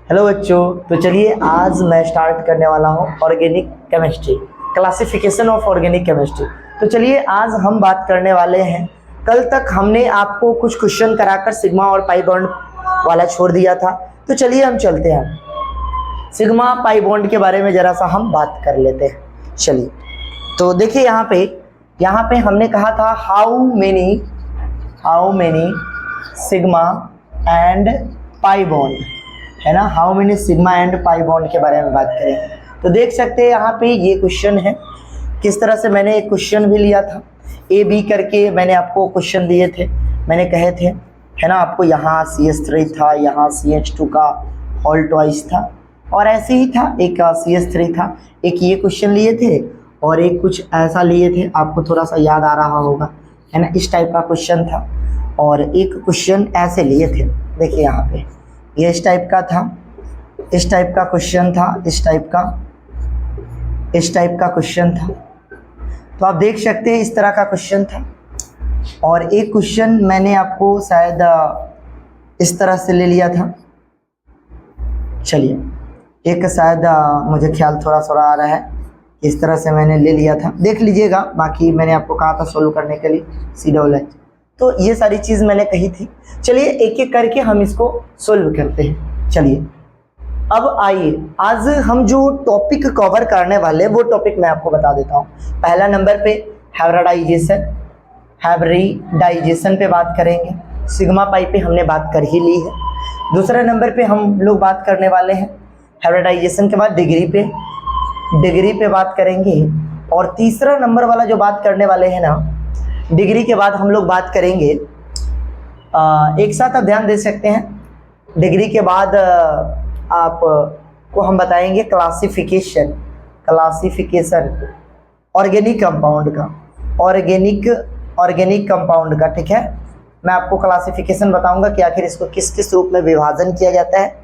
Hello बच्चों, तो चलिए आज मैं स्टार्ट करने वाला हूँ organic chemistry, classification of organic chemistry. तो चलिए आज हम बात करने वाले हैं। कल तक हमने आपको कुछ क्वेश्चन कराकर सिग्मा और पाई बॉन्ड वाला छोड़ दिया था। तो चलिए हम चलते हैं, सिग्मा पाई बॉन्ड के बारे में ज़रा सा हम बात कर लेते हैं। चलिए तो देखिए यहाँ पे हमने कहा था how many sigma and pi bond, है ना। How many sigma and pi bond के बारे में बात करें तो देख सकते हैं यहाँ पे ये क्वेश्चन है। किस तरह से मैंने एक क्वेश्चन भी लिया था, ए बी करके मैंने आपको क्वेश्चन दिए थे, मैंने कहे थे, है ना। आपको यहाँ CH3 था, यहाँ CH2 का होल ट्वाइस था, और ऐसे ही था, एक CH3 था। एक ये क्वेश्चन लिए थे और एक कुछ ऐसा लिए थे, आपको थोड़ा सा याद आ रहा होगा, है ना। इस टाइप का क्वेश्चन था और एक क्वेश्चन ऐसे लिए थे। देखिए यहाँ पे ये इस टाइप का था, इस टाइप का क्वेश्चन था, इस टाइप का क्वेश्चन था। तो आप देख सकते हैं इस तरह का क्वेश्चन था। और एक क्वेश्चन मैंने आपको शायद इस तरह से ले लिया था। चलिए एक शायद मुझे ख्याल थोड़ा आ रहा है, इस तरह से मैंने ले लिया था, देख लीजिएगा। बाकी मैंने आपको कहा था सोल्व करने के लिए C+H, तो ये सारी चीज़ मैंने कही थी। चलिए एक एक करके हम इसको सोल्व करते हैं। चलिए अब आइए, आज हम जो टॉपिक कवर करने वाले हैं वो टॉपिक मैं आपको बता देता हूँ। पहला नंबर पे हाइब्रिडाइजेशन पे बात करेंगे। सिग्मा पाई पे हमने बात कर ही ली है। दूसरे नंबर पे हम लोग बात करने वाले हैं हाइब्रिडाइजेशन के बाद डिग्री पे बात करेंगे। और तीसरा नंबर वाला जो बात करने वाले हैं ना, डिग्री के बाद हम लोग बात करेंगे, एक साथ आप ध्यान दे सकते हैं। डिग्री के बाद आपको हम बताएंगे क्लासिफिकेशन ऑर्गेनिक कंपाउंड का, ठीक है। मैं आपको क्लासिफिकेशन बताऊंगा कि आखिर इसको किस किस रूप में विभाजन किया जाता है।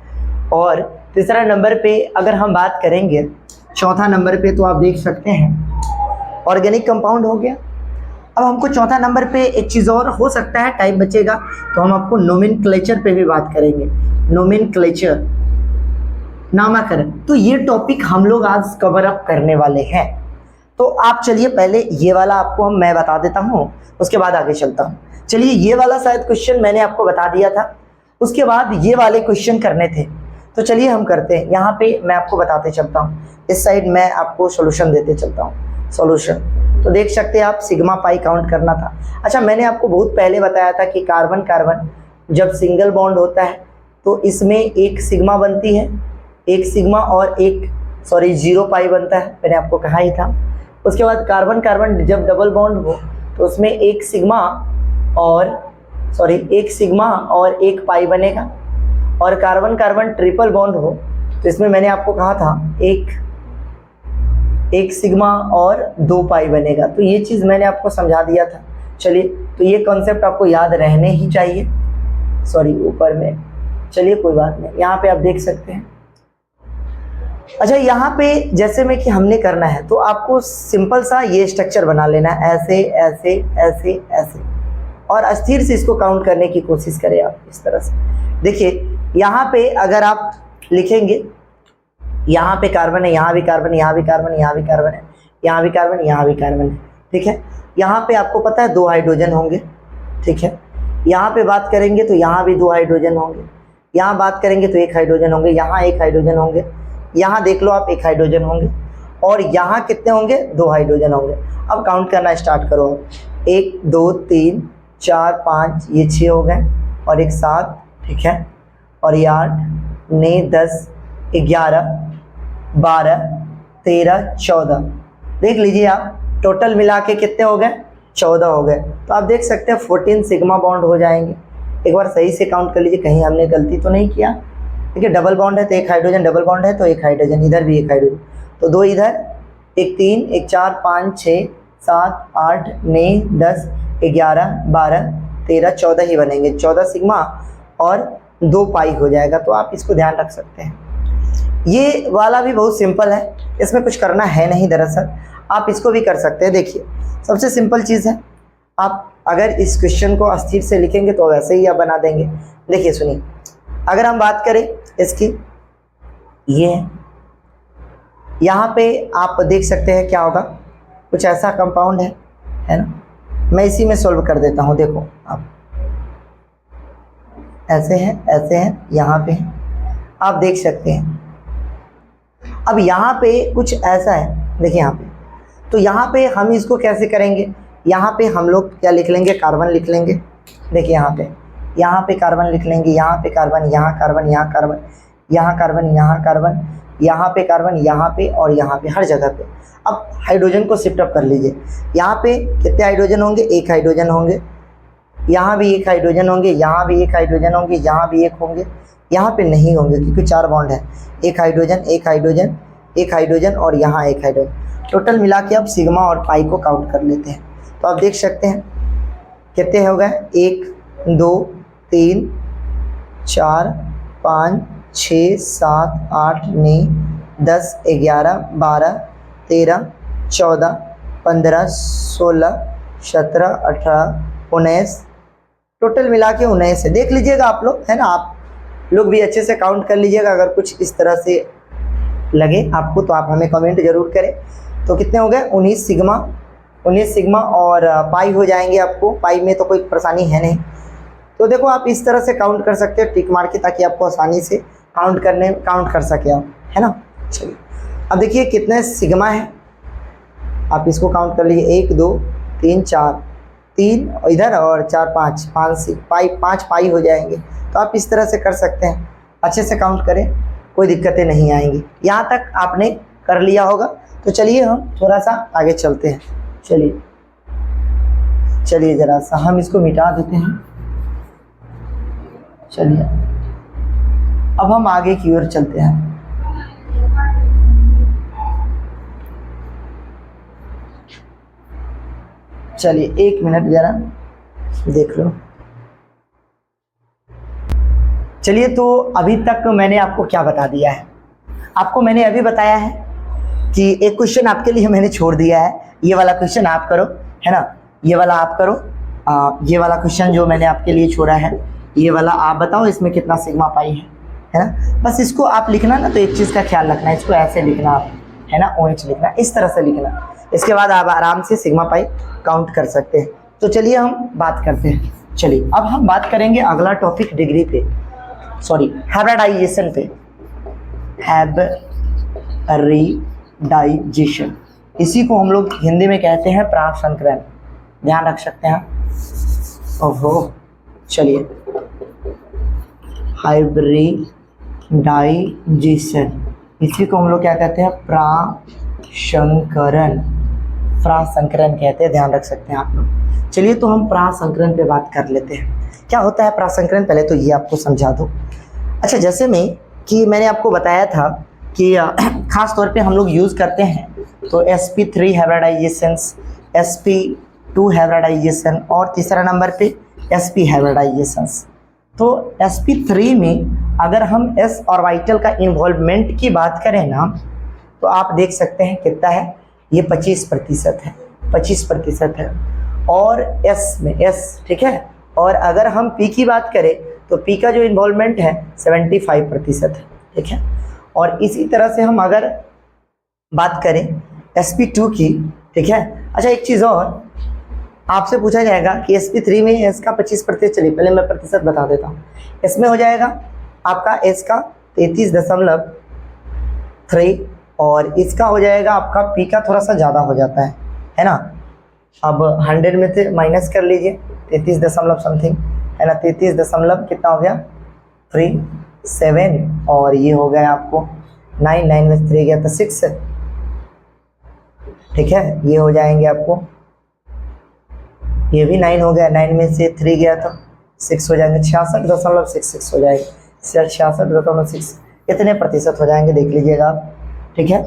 और तीसरा नंबर पे अगर हम बात करेंगे, चौथा नंबर पे तो आप देख सकते हैं ऑर्गेनिक कंपाउंड हो गया। अब हमको चौथा नंबर पे एक चीज़ और हो सकता है, टाइम बचेगा तो हम आपको नोमेनक्लेचर पे भी बात करेंगे। नोमेनक्लेचर, नामकरण। तो ये टॉपिक हम लोग आज कवर अप करने वाले हैं। तो आप चलिए पहले ये वाला आपको मैं बता देता हूँ, उसके बाद आगे चलता हूँ। चलिए ये वाला शायद क्वेश्चन मैंने आपको बता दिया था, उसके बाद ये वाले क्वेश्चन करने थे। तो चलिए हम करते हैं। यहाँ पे मैं आपको बताते चलता हूँ, इस साइड मैं आपको सोल्यूशन देते चलता हूँ। सोल्यूशन तो देख सकते हैं आप, सिग्मा पाई काउंट करना था। अच्छा, मैंने आपको बहुत पहले बताया था कि कार्बन कार्बन जब सिंगल बॉन्ड होता है तो इसमें एक सिग्मा बनती है, एक सिग्मा और जीरो पाई बनता है, मैंने आपको कहा ही था। उसके बाद कार्बन कार्बन जब डबल बॉन्ड हो तो उसमें एक सिग्मा और एक पाई बनेगा। और कार्बन कार्बन ट्रिपल बॉन्ड हो तो इसमें मैंने आपको कहा था एक सिग्मा और 2 पाई बनेगा। तो ये चीज़ मैंने आपको समझा दिया था। चलिए तो ये कॉन्सेप्ट आपको याद रहने ही चाहिए। ऊपर में, चलिए कोई बात नहीं, यहाँ पे आप देख सकते हैं। अच्छा, यहाँ पे जैसे में कि हमने करना है तो आपको सिंपल सा ये स्ट्रक्चर बना लेना है, ऐसे ऐसे ऐसे ऐसे, और अस्थिर से इसको काउंट करने की कोशिश करें आप इस तरह से। देखिए यहाँ पे अगर आप लिखेंगे, यहाँ पे कार्बन है, यहाँ भी कार्बन, यहाँ भी कार्बन, यहाँ भी कार्बन है, यहाँ भी कार्बन, यहाँ भी कार्बन है, ठीक है। यहाँ पे आपको पता है 2 हाइड्रोजन होंगे, ठीक है। यहाँ पे बात करेंगे तो यहाँ भी 2 हाइड्रोजन होंगे, यहाँ बात करेंगे तो 1 हाइड्रोजन होंगे, यहाँ 1 हाइड्रोजन होंगे, यहाँ देख लो आप 1 हाइड्रोजन होंगे, और यहाँ कितने होंगे, 2 हाइड्रोजन होंगे। अब काउंट करना स्टार्ट करो। 1 2 3 4 5, ये 6 हो गए, और एक 7, ठीक है, और ये 8 9 10 11 12 13 14, देख लीजिए आप, टोटल मिला के कितने हो गए, 14 हो गए। तो आप देख सकते हैं 14 सिग्मा बॉन्ड हो जाएंगे। एक बार सही से काउंट कर लीजिए, कहीं हमने गलती तो नहीं किया। देखिए डबल बॉन्ड है तो 1 हाइड्रोजन, डबल बॉन्ड है तो 1 हाइड्रोजन, इधर भी 1 हाइड्रोजन, तो 2 इधर, 1 3 1 4 5 6 7 8 9 10 11 12 13 14 ही बनेंगे। 14 सिग्मा और 2 पाई हो जाएगा। तो आप इसको ध्यान रख सकते हैं। ये वाला भी बहुत सिंपल है, इसमें कुछ करना है नहीं दरअसल, आप इसको भी कर सकते हैं। देखिए सबसे सिंपल चीज़ है, आप अगर इस क्वेश्चन को अस्थिर से लिखेंगे तो वैसे ही आप बना देंगे। देखिए सुनिए, अगर हम बात करें इसकी, ये है। यहाँ पे आप देख सकते हैं क्या होगा, कुछ ऐसा कंपाउंड है ना। मैं इसी में सॉल्व कर देता हूँ। देखो आप ऐसे हैं, यहाँ पे आप देख सकते हैं। अब यहाँ पे कुछ ऐसा है, देखिए यहाँ पे। तो यहाँ पे हम इसको कैसे करेंगे, यहाँ पे हम लोग क्या लिख लेंगे, कार्बन लिख लेंगे। देखिए यहाँ पे कार्बन लिख लेंगे, यहाँ पे कार्बन, यहाँ कार्बन, यहाँ कार्बन, यहाँ कार्बन, यहाँ कार्बन, यहाँ पे कार्बन, यहाँ पे और यहाँ पे, हर जगह पे। अब हाइड्रोजन को शिफ्ट अप कर लीजिए। यहाँ पे कितने हाइड्रोजन होंगे, एक हाइड्रोजन होंगे। यहाँ भी एक हाइड्रोजन होंगे, यहाँ भी एक हाइड्रोजन होंगे, यहाँ भी एक होंगे, यहाँ पे नहीं होंगे क्योंकि 4 बॉन्ड है। एक हाइड्रोजन, एक हाइड्रोजन, एक हाइड्रोजन और यहाँ एक हाइड्रोजन। टोटल मिला के अब सिग्मा और पाई को काउंट कर लेते हैं। तो आप देख सकते हैं कितने हो गए, 1 2 3 4 5 6 7 8 9 10 11 12 13 14 15 16 17 18 19, टोटल मिला के 19 है। देख लीजिएगा आप लोग, है ना। आप लोग भी अच्छे से काउंट कर लीजिएगा। अगर कुछ इस तरह से लगे आपको तो आप हमें कमेंट जरूर करें। तो कितने हो गए, 19 सिग्मा और पाई हो जाएंगे आपको। पाई में तो कोई परेशानी है नहीं। तो देखो आप इस तरह से काउंट कर सकते हो टिक मार के, ताकि आपको आसानी से काउंट कर सके आप, है ना। चलिए अब देखिए कितने सिग्मा है, आप इसको काउंट कर लीजिए। 1 2 3 4, 3 इधर और 4 5, 5 पाई हो जाएंगे। तो आप इस तरह से कर सकते हैं, अच्छे से काउंट करें, कोई दिक्कतें नहीं आएंगी। यहाँ तक आपने कर लिया होगा। तो चलिए हम थोड़ा सा आगे चलते हैं। चलिए ज़रा सा हम इसको मिटा देते हैं। चलिए अब हम आगे की ओर चलते हैं। चलिए 1 मिनट ज़रा देख लो। चलिए तो अभी तक मैंने आपको क्या बता दिया है, आपको मैंने अभी बताया है कि एक क्वेश्चन आपके लिए मैंने छोड़ दिया है। ये वाला क्वेश्चन आप करो, है ना। ये वाला आप करो। ये वाला क्वेश्चन जो मैंने आपके लिए छोड़ा है, ये वाला आप बताओ इसमें कितना सिग्मा पाई है ना। बस इसको आप लिखना ना, तो एक चीज़ का ख्याल रखना, इसको ऐसे लिखना आप, है ना। OH लिखना, इस तरह से लिखना। इसके बाद आप आराम से सिग्मा पाई काउंट कर सकते हैं। तो चलिए हम बात करते हैं। चलिए अब हम बात करेंगे अगला टॉपिक डिग्री पे, सॉरी हाइब्रिडाइजेशन पे। हाइब्रिडाइजेशन, इसी को हम लोग हिंदी में कहते हैं प्रासंकरण। ध्यान रख सकते हैं। ओहो, चलिए हाइब्रिडाइजेशन, इसी को हम लोग क्या कहते हैं, प्रासंकरण कहते हैं। ध्यान रख सकते हैं आप लोग। चलिए तो हम प्रासंकरण पे बात कर लेते हैं। क्या होता है प्रासंकरण, पहले तो ये आपको समझा दो। अच्छा, जैसे मैंने आपको बताया था कि ख़ास तौर पे हम लोग यूज़ करते हैं तो sp3 हाइब्रिडाइजेशन, sp2 हाइब्रिडाइजेशन और तीसरा नंबर पे sp हाइब्रिडाइजेशन। तो sp3 में अगर हम s ऑर्बिटल का इन्वॉल्वमेंट की बात करें ना, तो आप देख सकते हैं कितना है, ये 25% है, 25% है। और s में s, ठीक है। और अगर हम p की बात करें तो p का जो इन्वॉल्वमेंट है 75% है, ठीक है। और इसी तरह से हम अगर बात करें sp2 की, ठीक है। अच्छा, एक चीज़ और आपसे पूछा जाएगा कि sp3 में s का 25%, चलिए पहले मैं प्रतिशत बता देता हूँ। इसमें हो जाएगा आपका s का 33.3 और इसका हो जाएगा आपका p का थोड़ा सा ज़्यादा हो जाता है ना। अब 100 में से माइनस कर लीजिए, 33 दशमलव समथिंग, है ना। 33 दशमलव कितना हो गया, 37, और ये हो गया आपको 9 में से 3 गया तो 6, ठीक है। ये हो जाएंगे आपको, ये भी 9 हो गया, 9 में से 3 गया तो 6 हो जाएंगे, 66.66 हो जाएगा, 66.6। कितने प्रतिशत हो जाएंगे देख लीजिएगा आप, ठीक है।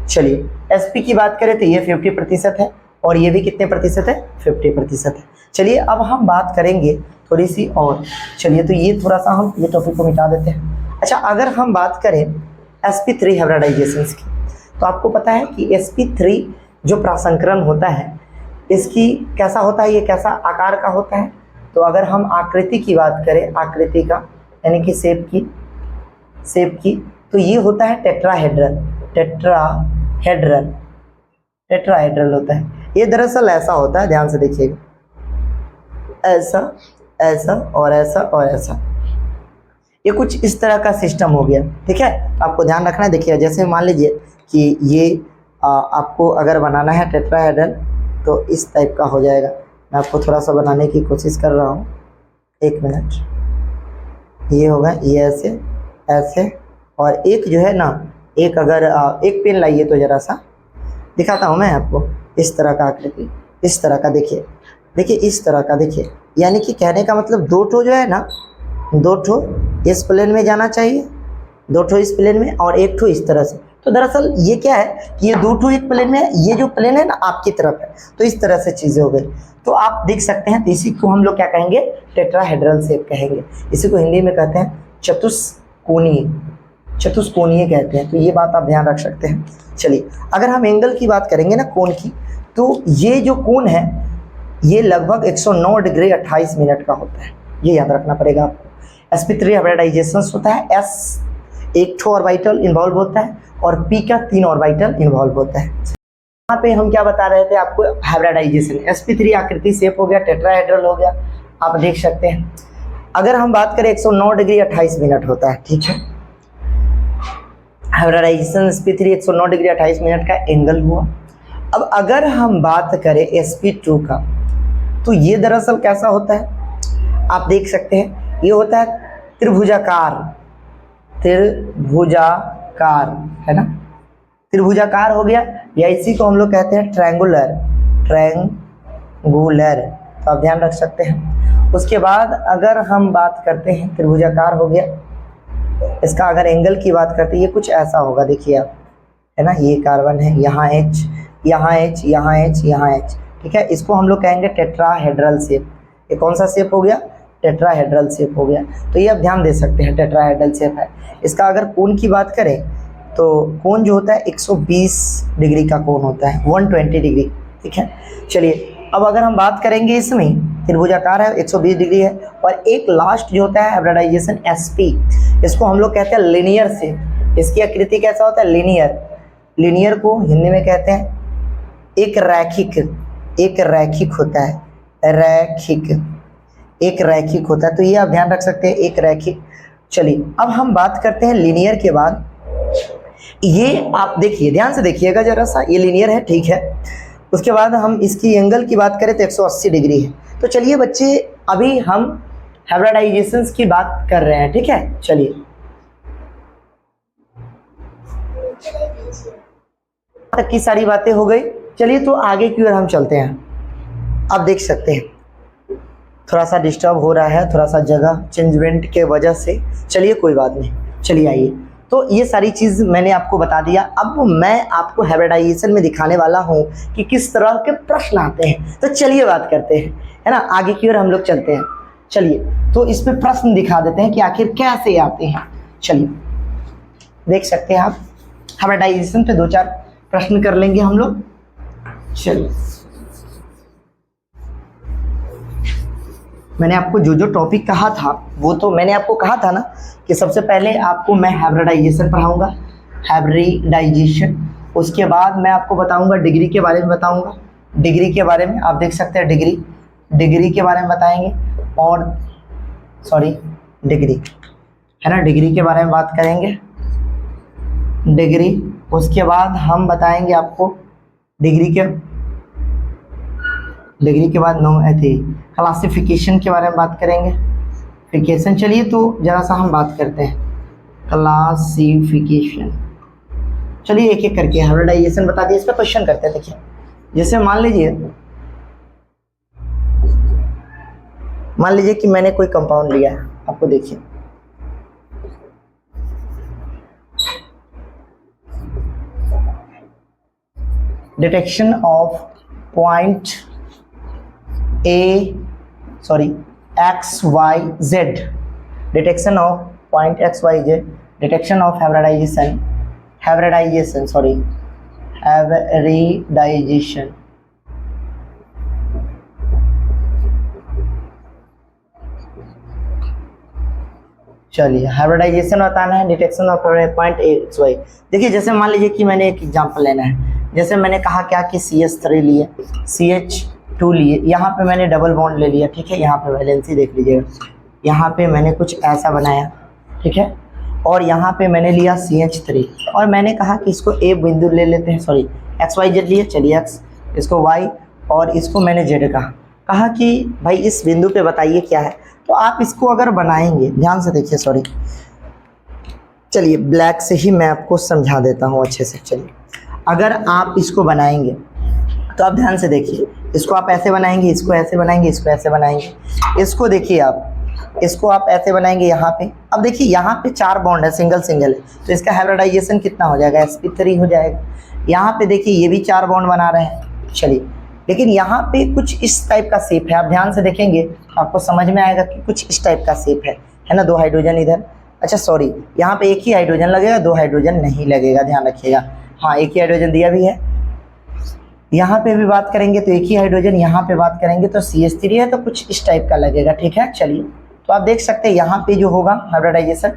चलिए sp की बात करें तो ये 50% है और ये भी कितने प्रतिशत है, 50% है। चलिए अब हम बात करेंगे थोड़ी सी और। चलिए तो ये थोड़ा सा हम ये टॉपिक को मिटा देते हैं। अच्छा, अगर हम बात करें sp3 हाइब्रिडाइजेशन की, तो आपको पता है कि sp3 जो प्रासंकरण होता है, इसकी कैसा होता है, ये कैसा आकार का होता है। तो अगर हम आकृति की बात करें, आकृति का यानी कि शेप की, तो ये होता है टेट्राहेड्रल। टेट्राहेड्रल, टेट्राहेड्रल होता है। ये दरअसल ऐसा होता है, ध्यान से देखिएगा, ऐसा ऐसा और ऐसा और ऐसा, ये कुछ इस तरह का सिस्टम हो गया। ठीक है, तो आपको ध्यान रखना है। देखिए जैसे मान लीजिए कि ये आपको अगर बनाना है टेट्राहेड्रल तो इस टाइप का हो जाएगा। मैं आपको थोड़ा सा बनाने की कोशिश कर रहा हूँ, 1 मिनट। ये होगा, ये ऐसे ऐसे, और एक जो है ना, एक अगर एक पेन लाइए तो ज़रा सा दिखाता हूँ मैं आपको, इस तरह का आकृति, इस तरह का। देखिए देखिए इस तरह का, देखिए यानी कि कहने का मतलब 2 ठो जो है ना, 2 ठो इस प्लेन में जाना चाहिए, 2 ठो इस प्लेन में, और 1 ठो इस तरह से। तो दरअसल ये क्या है कि ये 2 ठो एक प्लेन में है, ये जो प्लेन है ना आपकी तरफ है, तो इस तरह से चीज़ें हो गई। तो आप देख सकते हैं, तो इसी को हम लोग क्या कहेंगे, टेट्राहेड्रल शेप कहेंगे। इसी को हिंदी में कहते हैं चतुष्कोणीय, चतुष्कोणीय कहते हैं। तो ये बात आप ध्यान रख सकते हैं। चलिए अगर हम एंगल की बात करेंगे ना, कोण की, तो ये जो कोण है ये लगभग 109 डिग्री 28 मिनट का होता है, ये याद रखना पड़ेगा आपको। sp3 हाइब्रिडाइजेशन होता है, s 1 ठो ऑर्बिटल इन्वॉल्व होता है और p का 3 ऑर्बिटल इन्वॉल्व होता है। यहाँ पे हम क्या बता रहे थे आपको, हाइब्रिडाइजेशन। sp3 आकृति शेप हो गया, टेट्राहेड्रल हो गया, आप देख सकते हैं। अगर हम बात करें 109 डिग्री 28 मिनट होता है, ठीक है, हाइब्रिडाइजेशन sp3 109 डिग्री 28 मिनट का एंगल हुआ। अब अगर हम बात करें sp2 का, तो ये दरअसल कैसा होता है, आप देख सकते हैं, ये होता है त्रिभुजाकार, त्रिभुजाकार है ना, त्रिभुजाकार हो गया, या इसी को हम लोग कहते हैं ट्रायंगुलर, ट्रायंगुलर, तो आप ध्यान रख सकते हैं। उसके बाद अगर हम बात करते हैं, त्रिभुजाकार हो गया, इसका अगर एंगल की बात करते हैं, ये कुछ ऐसा होगा, देखिए आप, है ना, ये कार्बन है, यहाँ H, यहाँ H, यहाँ H, यहाँ H, ठीक है, इसको हम लोग कहेंगे टेट्राहेड्रल शेप। ये कौन सा शेप हो गया, टेट्राहेड्रल शेप हो गया। तो ये आप ध्यान दे सकते हैं, टेट्राहेड्रल शेप है। इसका अगर कोण की बात करें तो कोण जो होता है 120 डिग्री का कोण होता है, 120 डिग्री, ठीक है। चलिए अब अगर हम बात करेंगे, इसमें त्रिभुजाकार है, 120 डिग्री है, और एक लास्ट जो होता है हाइब्रिडाइजेशन sp, इसको हम लोग कहते हैं लीनियर शेप। इसकी आकृति कैसा होता है, लीनियर। लीनियर को हिंदी में कहते हैं एक रैखिक, एक रैखिक होता है, रैखिक, एक रैखिक होता है। तो ये आप ध्यान रख सकते हैं, एक रैखिक। चलिए अब हम बात करते हैं लीनियर के बाद, ये आप देखिए, ध्यान से देखिएगा जरा सा, ये लीनियर है, ठीक है। उसके बाद हम इसकी एंगल की बात करें तो 180 डिग्री है। तो चलिए बच्चे, अभी हम हाइब्रिडाइजेशन की बात कर रहे हैं, ठीक है। चलिए तक की सारी बातें हो गई। चलिए तो आगे की ओर हम चलते हैं। आप देख सकते हैं थोड़ा सा डिस्टर्ब हो रहा है, थोड़ा सा जगह चेंजमेंट के वजह से, चलिए कोई बात नहीं। चलिए आइए, तो ये सारी चीज़ मैंने आपको बता दिया। अब मैं आपको हाइब्रिडाइजेशन में दिखाने वाला हूँ कि किस तरह के प्रश्न आते हैं। तो चलिए बात करते हैं, है ना, आगे की ओर हम लोग चलते हैं। चलिए तो इस पे प्रश्न दिखा देते हैं कि आखिर कैसे आते हैं। चलिए देख सकते हैं आप, हाइब्रिडाइजेशन पे 2-4 प्रश्न कर लेंगे हम लोग। चलिए मैंने आपको जो जो टॉपिक कहा था, वो तो मैंने आपको कहा था ना कि सबसे पहले आपको मैं हाइब्रिडाइजेशन पढ़ाऊंगा, हाइब्रिडाइजेशन। उसके बाद मैं आपको बताऊंगा डिग्री के बारे में, बताऊंगा डिग्री के बारे में। आप देख सकते हैं डिग्री, डिग्री के बारे में बताएंगे, और सॉरी डिग्री, है ना, डिग्री के बारे में बात करेंगे, डिग्री। उसके बाद हम बताएंगे आपको डिग्री के बाद क्लासिफिकेशन के बारे में बात करेंगे, फिकेशन। चलिए तो ज़रा सा हम बात करते हैं क्लासिफिकेशन। चलिए एक एक करके हाइब्रिडाइजेशन बता दिए, इस पर क्वेश्चन करते हैं। देखिए जैसे मान लीजिए कि मैंने कोई कंपाउंड लिया है, आपको देखिए detection of point XYZ, detection of point XYZ, detection of hybridization, hybridization. चलिए हाइब्रिडाइजेशन बताना है, detection of point X Y. देखिए जैसे मान लीजिए कि मैंने एक एग्जांपल लेना है, जैसे मैंने कहा क्या कि CH3 लिए, CH2 लिए, यहाँ पे मैंने डबल बॉन्ड ले लिया, ठीक है। यहाँ पे वैलेंसी देख लीजिएगा, यहाँ पे मैंने कुछ ऐसा बनाया, ठीक है, और यहाँ पे मैंने लिया CH3 और मैंने कहा कि इसको A बिंदु ले लेते हैं, सॉरी XYZ लिए, चलिए X, इसको Y और इसको मैंने Z कहा कि भाई इस बिंदु पे बताइए क्या है। तो आप इसको अगर बनाएंगे, ध्यान से देखिए, सॉरी चलिए ब्लैक से ही मैं आपको समझा देता हूँ अच्छे से। चलिए अगर आप इसको बनाएंगे तो आप ध्यान से देखिए, इसको आप ऐसे बनाएंगे, इसको ऐसे बनाएंगे, इसको ऐसे बनाएंगे, इसको देखिए आप, इसको आप ऐसे बनाएंगे यहाँ पे। अब देखिए यहाँ पे 4 बॉन्ड है, सिंगल सिंगल है, तो इसका हाइब्रिडाइजेशन कितना हो जाएगा, sp3 हो जाएगा। यहाँ पे देखिए ये भी 4 बॉन्ड बना रहे हैं, चलिए, लेकिन यहाँ पे कुछ इस टाइप का शेप है, आप ध्यान से देखेंगे आपको समझ में आएगा कि कुछ इस टाइप का शेप है ना। 2 हाइड्रोजन इधर, अच्छा सॉरी यहाँ पे एक ही हाइड्रोजन लगेगा, 2 हाइड्रोजन नहीं लगेगा, ध्यान रखिएगा। हाँ एक ही हाइड्रोजन दिया भी है, यहाँ पे भी बात करेंगे तो एक ही हाइड्रोजन, यहाँ पे बात करेंगे तो CH3 है, तो कुछ इस टाइप का लगेगा, ठीक है। चलिए तो आप देख सकते हैं यहाँ पे जो होगा हाइब्रिडाइजेशन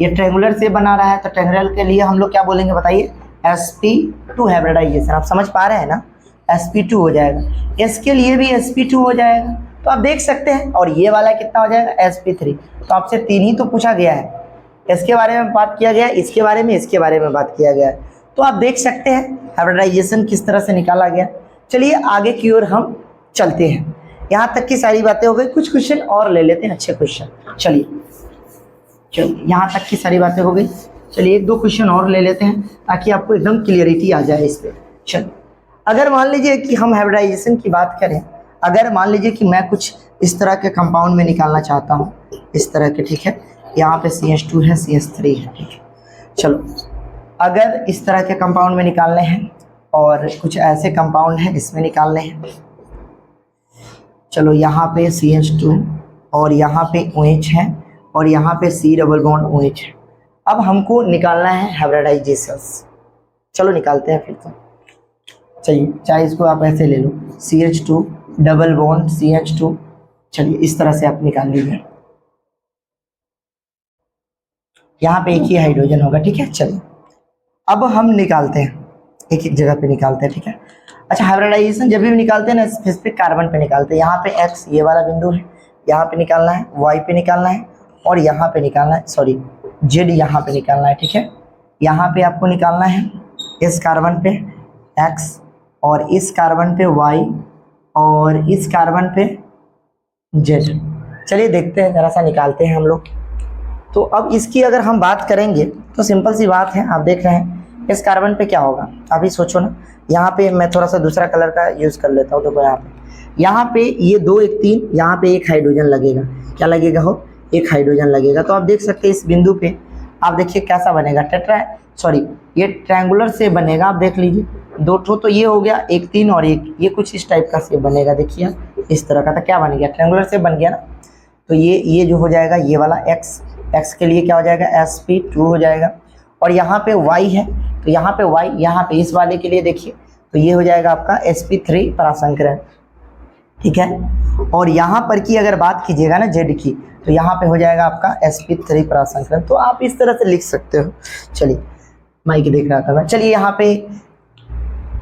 ये ट्रायंगुलर से बना रहा है, तो ट्रायंगुलर के लिए हम लोग क्या बोलेंगे बताइए, sp2 हाइब्रिडाइजेशन। आप समझ पा रहे हैं ना, sp2 हो जाएगा, इसके लिए भी sp2 हो जाएगा, तो आप देख सकते हैं। और ये वाला कितना हो जाएगा, sp3। तो आपसे 3 ही तो पूछा गया है, इसके बारे में बात किया गया, इसके बारे में, इसके बारे में बात किया गया है, तो आप देख सकते हैं हाइब्रिडाइजेशन किस तरह से निकाला गया। चलिए आगे की ओर हम चलते हैं, यहाँ तक की सारी बातें हो गई, कुछ क्वेश्चन और ले लेते हैं, अच्छे क्वेश्चन। चलिए यहाँ तक की सारी बातें हो गई, चलिए 1-2 क्वेश्चन और ले लेते हैं ताकि आपको एकदम क्लियरिटी आ जाए इस पर। चलिए अगर मान लीजिए कि हम हाइब्रिडाइजेशन की बात करें, अगर मान लीजिए कि मैं कुछ इस तरह के कंपाउंड में निकालना चाहता हूँ, इस तरह के, ठीक है, यहाँ पे CH2 है, CH3 है, ठीक है। चलो अगर इस तरह के कंपाउंड में निकालने हैं और कुछ ऐसे कंपाउंड हैं इसमें निकालने हैं, चलो यहाँ पे CH2 और यहाँ पे OH है और यहाँ पे C डबल बॉन्ड OH है। अब हमको निकालना है हाइब्रिडाइजेशंस, चलो निकालते हैं फिर तो। चलिए चाहे इसको आप ऐसे ले लो, CH2 डबल बॉन्ड CH2, चलिए इस तरह से आप निकाल लीजिए, यहाँ पे एक ही हाइड्रोजन होगा, ठीक है। चलिए अब हम निकालते हैं, एक एक जगह पे निकालते हैं, ठीक है। अच्छा हाइब्रिडाइजेशन जब भी निकालते हैं ना, स्पेसिफिक कार्बन पे निकालते हैं। यहाँ पे X ये वाला बिंदु है, यहाँ पे निकालना है, Y पे निकालना है और यहाँ पे निकालना है, सॉरी Z यहाँ पे निकालना है, ठीक है। यहाँ पे आपको निकालना है इस कार्बन पे X और इस कार्बन पे Y और इस कार्बन पे Z। चलिए देखते हैं, जरा सा निकालते हैं हम लोग। तो अब इसकी अगर हम बात करेंगे तो सिंपल सी बात है, आप देख रहे हैं इस कार्बन पे क्या होगा, अभी सोचो ना। यहाँ पे मैं थोड़ा सा दूसरा कलर का यूज़ कर लेता हूँ, देखो यहाँ पे ये 2 1 3, यहाँ पे 1 हाइड्रोजन लगेगा, क्या लगेगा हो, 1 हाइड्रोजन लगेगा। तो आप देख सकते हैं इस बिंदु पे, आप देखिए कैसा बनेगा, ये ट्रायंगुलर से बनेगा, आप देख लीजिए 2 ठो, तो ये हो गया 1 3 और 1, ये कुछ इस टाइप का शेप बनेगा, देखिए इस तरह का। तो क्या बन गया, ट्रायंगुलर से बन गया ना। तो ये जो हो जाएगा, ये वाला X के लिए क्या हो जाएगा, sp2 हो जाएगा। और यहाँ पे Y है, तो यहाँ पे Y, यहाँ पे इस वाले के लिए देखिए, तो ये हो जाएगा आपका sp3 परासंकरण, ठीक है। और यहाँ पर की अगर बात कीजिएगा ना Z की, तो यहाँ पे हो जाएगा आपका sp3 परासंकरण। तो आप इस तरह से लिख सकते हो। चलिए माइक देख रहा था मैं, चलिए यहाँ पे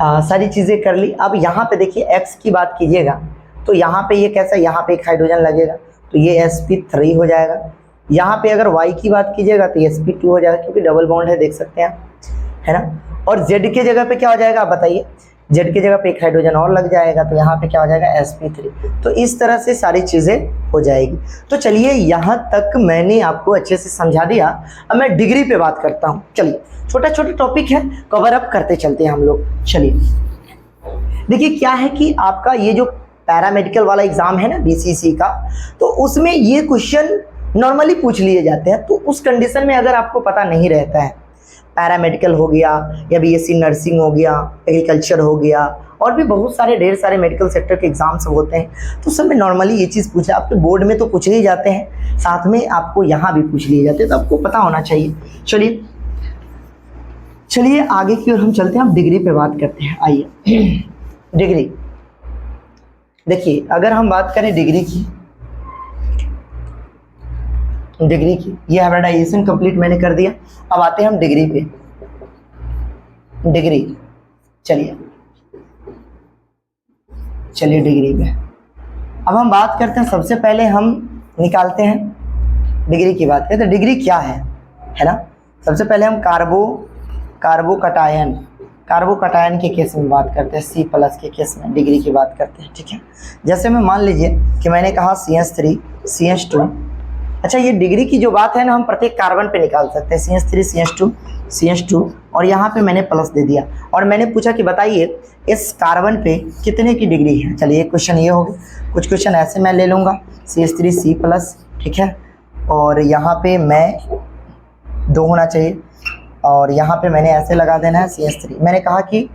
सारी चीज़ें कर ली। अब यहाँ पे देखिए X की बात कीजिएगा, तो यहाँ पे ये कैसा, यहाँ पे 1 हाइड्रोजन लगेगा, तो ये sp3 हो जाएगा। यहाँ पे अगर Y की बात कीजिएगा तो ये sp2 हो जाएगा, क्योंकि डबल बॉन्ड है, देख सकते हैं आप, है ना। और Z के जगह पे क्या हो जाएगा, आप बताइए, Z के जगह पे 1 हाइड्रोजन और लग जाएगा, तो यहाँ पे क्या हो जाएगा, sp3। तो इस तरह से सारी चीज़ें हो जाएगी। तो चलिए यहाँ तक मैंने आपको अच्छे से समझा दिया। अब मैं डिग्री पे बात करता हूँ। चलिए छोटा छोटा टॉपिक है, कवर अप करते चलते हैं हम लोग। चलिए देखिए क्या है कि आपका ये जो पैरामेडिकल वाला एग्जाम है ना BCC का, तो उसमें ये क्वेश्चन नॉर्मली पूछ लिए जाते हैं। तो उस कंडीशन में अगर आपको पता नहीं रहता है, पैरामेडिकल हो गया या BSc नर्सिंग हो गया, एग्रीकल्चर हो गया, और भी बहुत सारे ढेर सारे मेडिकल सेक्टर के एग्जाम्स होते हैं, तो सब में नॉर्मली ये चीज़ पूछा, आपके बोर्ड में तो पूछ ही जाते हैं, साथ में आपको यहाँ भी पूछ लिए जाते हैं, तो आपको पता होना चाहिए। चलिए आगे की ओर हम चलते हैं, अब डिग्री पे बात करते हैं। आइए डिग्री देखिए, अगर हम बात करें डिग्री की, डिग्री की। ये हाइब्रिडाइजेशन कंप्लीट मैंने कर दिया। अब आते हैं हम डिग्री पे। डिग्री, चलिए डिग्री पे अब हम बात करते हैं। सबसे पहले हम निकालते हैं डिग्री की बात करें तो डिग्री क्या है ना। सबसे पहले हम कार्बोकटायन के केस में बात करते हैं, C+ के केस में डिग्री की बात करते हैं, ठीक है। जैसे मैं मान लीजिए कि मैंने कहा CH3 CH2। अच्छा, ये डिग्री की जो बात है ना, हम प्रत्येक कार्बन पे निकाल सकते हैं, CH3 CH2 और यहाँ पे मैंने प्लस दे दिया और मैंने पूछा कि बताइए इस कार्बन पे कितने की डिग्री है। चलिए क्वेश्चन ये हो गया। कुछ क्वेश्चन ऐसे मैं ले लूँगा, CH3 C+, ठीक है, और यहाँ पे मैं 2 होना चाहिए और यहाँ पे मैंने ऐसे लगा देना है CH3। मैंने कहा कि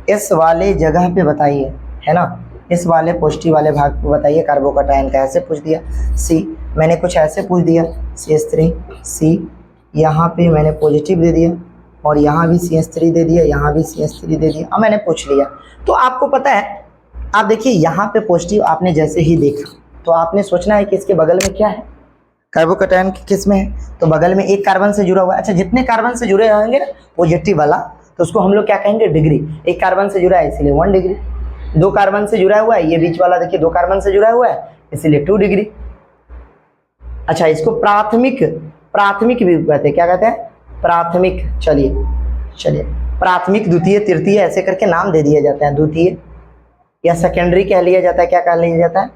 इस वाले जगह पे बताइए, है ना, इस वाले पॉजिटिव वाले भाग पे बताइए कार्बोकटायन का। ऐसे पूछ दिया। C मैंने कुछ ऐसे पूछ दिया, CH3 C, यहाँ पे मैंने पॉजिटिव दे दिया और यहाँ भी CH3 दे दिया, यहाँ भी CH3 दे दिया। अब मैंने पूछ लिया। तो आपको पता है, आप देखिए यहाँ पे पॉजिटिव आपने जैसे ही देखा तो आपने सोचना है कि इसके बगल में क्या है, कार्बोकटायन किस में है, तो बगल में एक कार्बन से जुड़ा हुआ है। अच्छा, जितने कार्बन से जुड़े रहेंगे ना पॉजिटिव वाला, तो उसको हम लोग क्या कहेंगे, डिग्री। एक कार्बन से जुड़ा है इसीलिए 1 डिग्री, 2 कार्बन से जुड़ा हुआ है, ये बीच वाला देखिए 2 कार्बन से जुड़ा हुआ है इसीलिए 2 डिग्री। अच्छा, इसको प्राथमिक भी कहते हैं। क्या कहते हैं, प्राथमिक। चलिए प्राथमिक, द्वितीय, तृतीय ऐसे करके नाम दे दिए जाते हैं। द्वितीय या सेकेंडरी कह लिया जाता है। क्या कह लिया जाता है,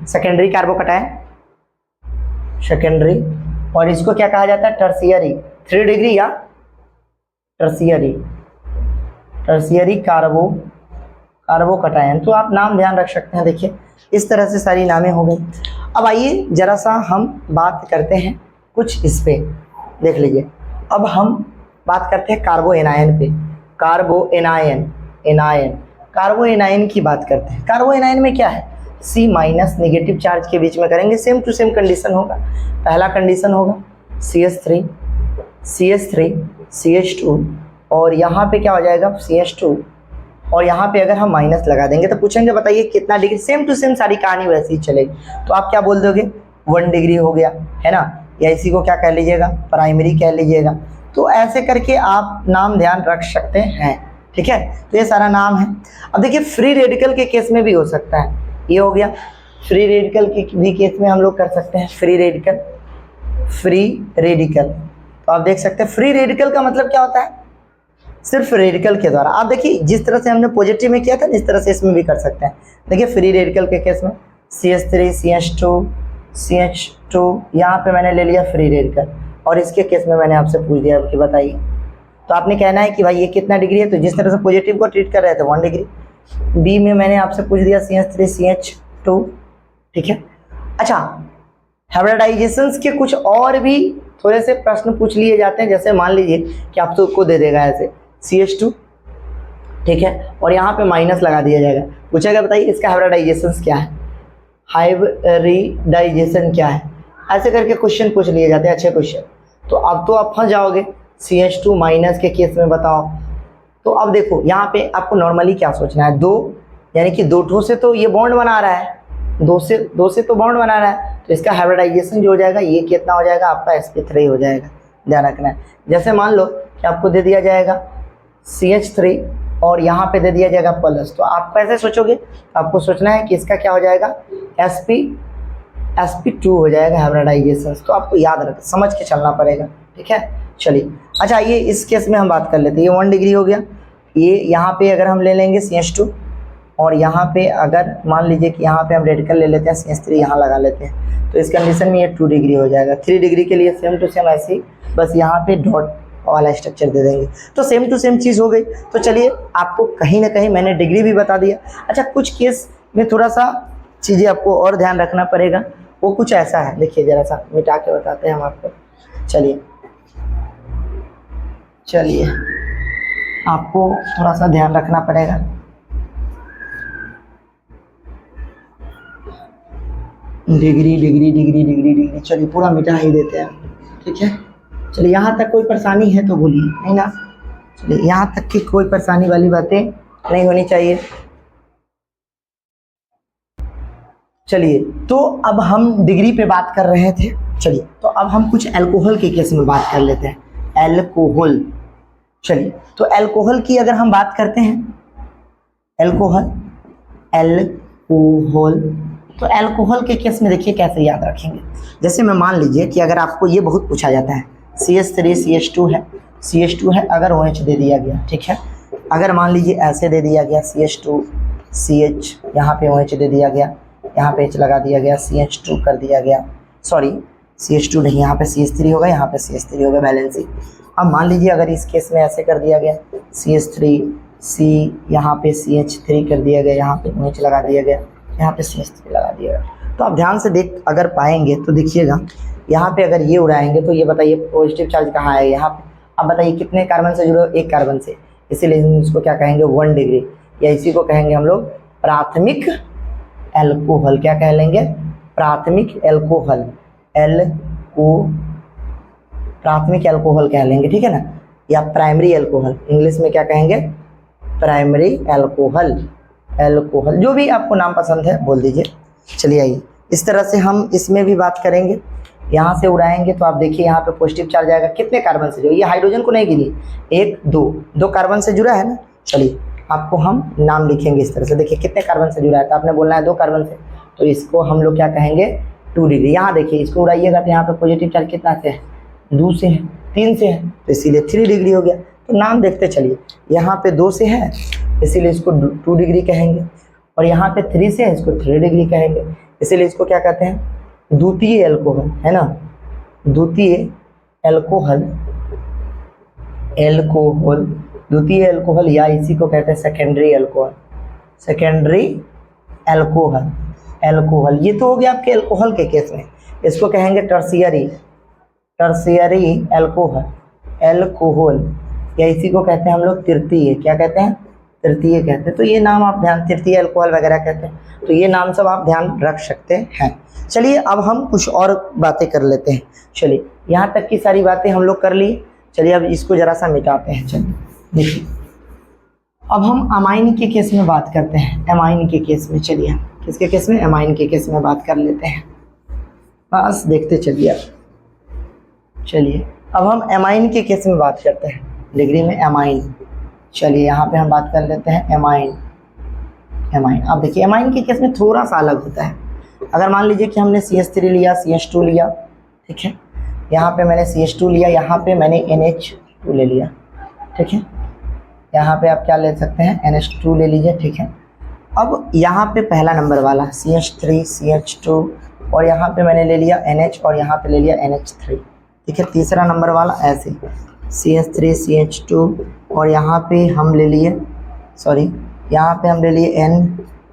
सेकेंडरी कार्बोकटायन, सेकेंडरी। और इसको क्या कहा जाता है, टर्शियरी। 3 डिग्री या टर्शियरी कार्बोकटायन। तो आप नाम ध्यान रख सकते हैं। देखिए इस तरह से सारी नामें हो गई। अब आइए जरा सा हम बात करते हैं कुछ इस पे, देख लीजिए। अब हम बात करते हैं कार्बो एनायन पे। कार्बो एनायन की बात करते हैं। कार्बो एनायन में क्या है, C- नेगेटिव चार्ज के बीच में करेंगे। सेम टू सेम कंडीशन होगा। पहला कंडीशन होगा CH3 CH2 और यहाँ पे क्या हो जाएगा CH2 और यहाँ पे अगर हम माइनस लगा देंगे तो पूछेंगे बताइए कितना डिग्री। सेम टू सेम सारी कहानी वैसे ही चलेगी। तो आप क्या बोल दोगे, 1 डिग्री हो गया, है ना, या इसी को क्या कह लीजिएगा, प्राइमरी कह लीजिएगा। तो ऐसे करके आप नाम ध्यान रख सकते हैं, ठीक है। तो ये सारा नाम है। अब देखिए फ्री रेडिकल के केस में भी हो सकता है। ये हो गया फ्री रेडिकल के भी केस में हम लोग कर सकते हैं। फ्री रेडिकल तो आप देख सकते हैं फ्री रेडिकल का मतलब क्या होता है, सिर्फ रेडिकल के द्वारा। आप देखिए जिस तरह से हमने पॉजिटिव में किया था इस तरह से इसमें भी कर सकते हैं। देखिए फ्री रेडिकल के केस में CH3 CH2 यहाँ पे मैंने ले लिया फ्री रेडिकल और इसके केस में मैंने आपसे पूछ दिया कि बताइए। तो आपने कहना है कि भाई ये कितना डिग्री है, तो जिस तरह से पॉजिटिव को ट्रीट कर रहे थे 1 डिग्री। बी में मैंने आपसे पूछ दिया CH3 CH2, ठीक है। अच्छा, हाइब्रिडाइजेशंस के कुछ और भी थोड़े से प्रश्न पूछ लिए जाते हैं। जैसे मान लीजिए कि आप सबको दे देगा ऐसे CH2, ठीक है, और यहाँ पे माइनस लगा दिया जाएगा। पूछेगा बताइए इसका हाइब्रिडाइजेशंस क्या है, हाइब्रिडाइजेशन क्या है, ऐसे करके क्वेश्चन पूछ लिए जाते हैं, अच्छे क्वेश्चन। तो अब तो आप फंस जाओगे। CH2 माइनस के केस में बताओ। तो अब देखो यहाँ पे आपको नॉर्मली क्या सोचना है, 2 यानी कि 2 ठो से तो ये बॉन्ड बना रहा है, 2 से तो बॉन्ड बना रहा है, तो इसका हाइब्रिडाइजेशन जो हो जाएगा ये कितना हो जाएगा आपका sp3 हो जाएगा। ध्यान रखना है। जैसे मान लो कि आपको दे दिया जाएगा CH3 और यहाँ पे दे दिया जाएगा प्लस, तो आप कैसे सोचोगे, आपको सोचना है कि इसका क्या हो जाएगा sp2 हो जाएगा हाइब्रिडाइजेशन। तो आपको याद रख समझ के चलना पड़ेगा, ठीक है। चलिए अच्छा, ये इस केस में हम बात कर लेते हैं। ये 1 डिग्री हो गया। ये यहाँ पे अगर हम ले लेंगे CH2 और यहाँ पे अगर मान लीजिए कि यहाँ पे हम रेडिकल ले लेते हैं CH3 यहाँ लगा लेते हैं, तो इस कंडीशन में ये 2 डिग्री हो जाएगा। 3 डिग्री के लिए सेम टू सेम ऐसे ही बस यहाँ पे डॉट वाला स्ट्रक्चर दे देंगे, तो सेम टू सेम चीज़ हो गई। तो चलिए आपको कहीं ना कहीं मैंने डिग्री भी बता दिया। अच्छा, कुछ केस में थोड़ा सा चीज़ें आपको और ध्यान रखना पड़ेगा। वो कुछ ऐसा है, देखिए ज़रा सा मिटा के बताते हैं हम आपको। चलिए आपको थोड़ा सा ध्यान रखना पड़ेगा। डिग्री चलिए पूरा मिटा ही देते हैं, ठीक है। चलिए यहाँ तक कोई परेशानी है तो बोलिए, नहीं ना। चलिए यहाँ तक की कोई परेशानी वाली बातें नहीं होनी चाहिए। चलिए, तो अब हम डिग्री पे बात कर रहे थे। चलिए, तो अब हम कुछ अल्कोहल के केस में बात कर लेते हैं। अल्कोहल, चलिए, तो अल्कोहल की अगर हम बात करते हैं, अल्कोहल, अल्कोहल, तो अल्कोहल के केस में देखिए कैसे याद रखेंगे। जैसे मैं मान लीजिए कि अगर आपको ये बहुत पूछा जाता है, CH3 CH2 है, CH2 है, अगर OH दे दिया गया, ठीक है, अगर मान लीजिए ऐसे दे दिया गया CH2 CH, यहाँ पे OH दे दिया गया, यहाँ पे H लगा दिया गया, CH2 कर दिया गया, सॉरी CH2 नहीं, यहाँ पे CH3 होगा, यहाँ पे CH3 होगा, बैलेंसिंग। अब मान लीजिए अगर इस केस में ऐसे कर दिया गया, CH3 C, यहाँ पे CH3 कर दिया गया, यहाँ पे OH लगा दिया गया, यहाँ पे CH3 लगा दिया गया। तो आप ध्यान से देख अगर पाएंगे तो देखिएगा, यहाँ पे अगर ये उड़ाएंगे तो ये बताइए पॉजिटिव चार्ज कहाँ है, यहाँ पे। अब बताइए कितने कार्बन से जुड़े हो, एक कार्बन से, इसीलिए हम इसको क्या कहेंगे, 1 डिग्री, या इसी को कहेंगे हम लोग प्राथमिक एल्कोहल। क्या कह लेंगे, प्राथमिक एल्कोहल, प्राथमिक एल्कोहल कह लेंगे, ठीक है ना, या प्राइमरी एल्कोहल, इंग्लिश में क्या कहेंगे, प्राइमरी एल्कोहल, एल्कोहल, जो भी आपको नाम पसंद है बोल दीजिए। चलिए आइए, इस तरह से हम इसमें भी बात करेंगे। यहाँ से उड़ाएंगे तो आप देखिए यहाँ पे पॉजिटिव चार्ज आएगा, कितने कार्बन से जुड़ा, ये हाइड्रोजन को नहीं गिनी, 1 2 कार्बन से जुड़ा है ना। चलिए, आपको हम नाम लिखेंगे इस तरह से, देखिए कितने कार्बन से जुड़ा है, तो आपने बोलना है 2 कार्बन से, तो इसको हम लोग क्या कहेंगे, 2 डिग्री। यहाँ देखिए इसको उड़ाइएगा तो यहाँ पे पॉजिटिव चार्ज कितना से है, 2 से है, 3 से है, तो इसीलिए 3 डिग्री हो गया। तो नाम देखते चलिए, यहाँ पे 2 से है इसीलिए इसको 2 डिग्री कहेंगे, और यहाँ पे 3 से है, इसको 3 डिग्री कहेंगे, इसीलिए इसको क्या कहते हैं, द्वितीय एल्कोहल, है ना, द्वितीय एल्कोहल, एल्कोहल, द्वितीय एल्कोहल, या इसी को कहते हैं secondary alcohol, secondary alcohol, alcohol. ये तो हो गया आपके एल्कोहल के केस में। इसको कहेंगे टर्शियरी, टर्शियरी एल्कोहल, एल्कोहल, या इसी को कहते हैं हम लोग तृतीय, क्या कहते हैं, तृतीय कहते हैं। तो ये नाम आप ध्यान, तृतीय एल्कोहल वगैरह कहते हैं, तो ये नाम सब आप ध्यान रख सकते हैं। चलिए, अब हम कुछ और बातें कर लेते हैं। चलिए, यहाँ तक की सारी बातें हम लोग कर लिए। चलिए, अब इसको जरा सा मिटाते हैं। चलिए देखिए, अब हम अमाइन के केस में बात करते हैं, एमाइन के केस में। चलिए, किसके केस में, एमाइन के केस में बात कर लेते हैं, बस देखते चलिए। चलिए, अब हम एमाइन के केस में बात करते हैं, डिग्री में एमाइन। चलिए, यहाँ पे हम बात कर लेते हैं एमाइन, एमाइन। अब देखिए, एमाइन के केस में थोड़ा सा अलग होता है। अगर मान लीजिए कि हमने CH3 लिया, CH2 लिया, ठीक है, यहाँ पे मैंने CH2 लिया, यहाँ पे मैंने NH2 ले लिया, ठीक है, यहाँ पे आप क्या ले सकते हैं, NH2 ले लीजिए, ठीक है। अब यहाँ पे पहला नंबर वाला CH3 CH2, और यहाँ पे मैंने ले लिया NH, और यहाँ पे ले लिया NH3, ठीक है। तीसरा नंबर वाला ऐसे CH3 CH2, और यहाँ पे हम ले लिए, सॉरी, यहाँ पे हम ले लिए N,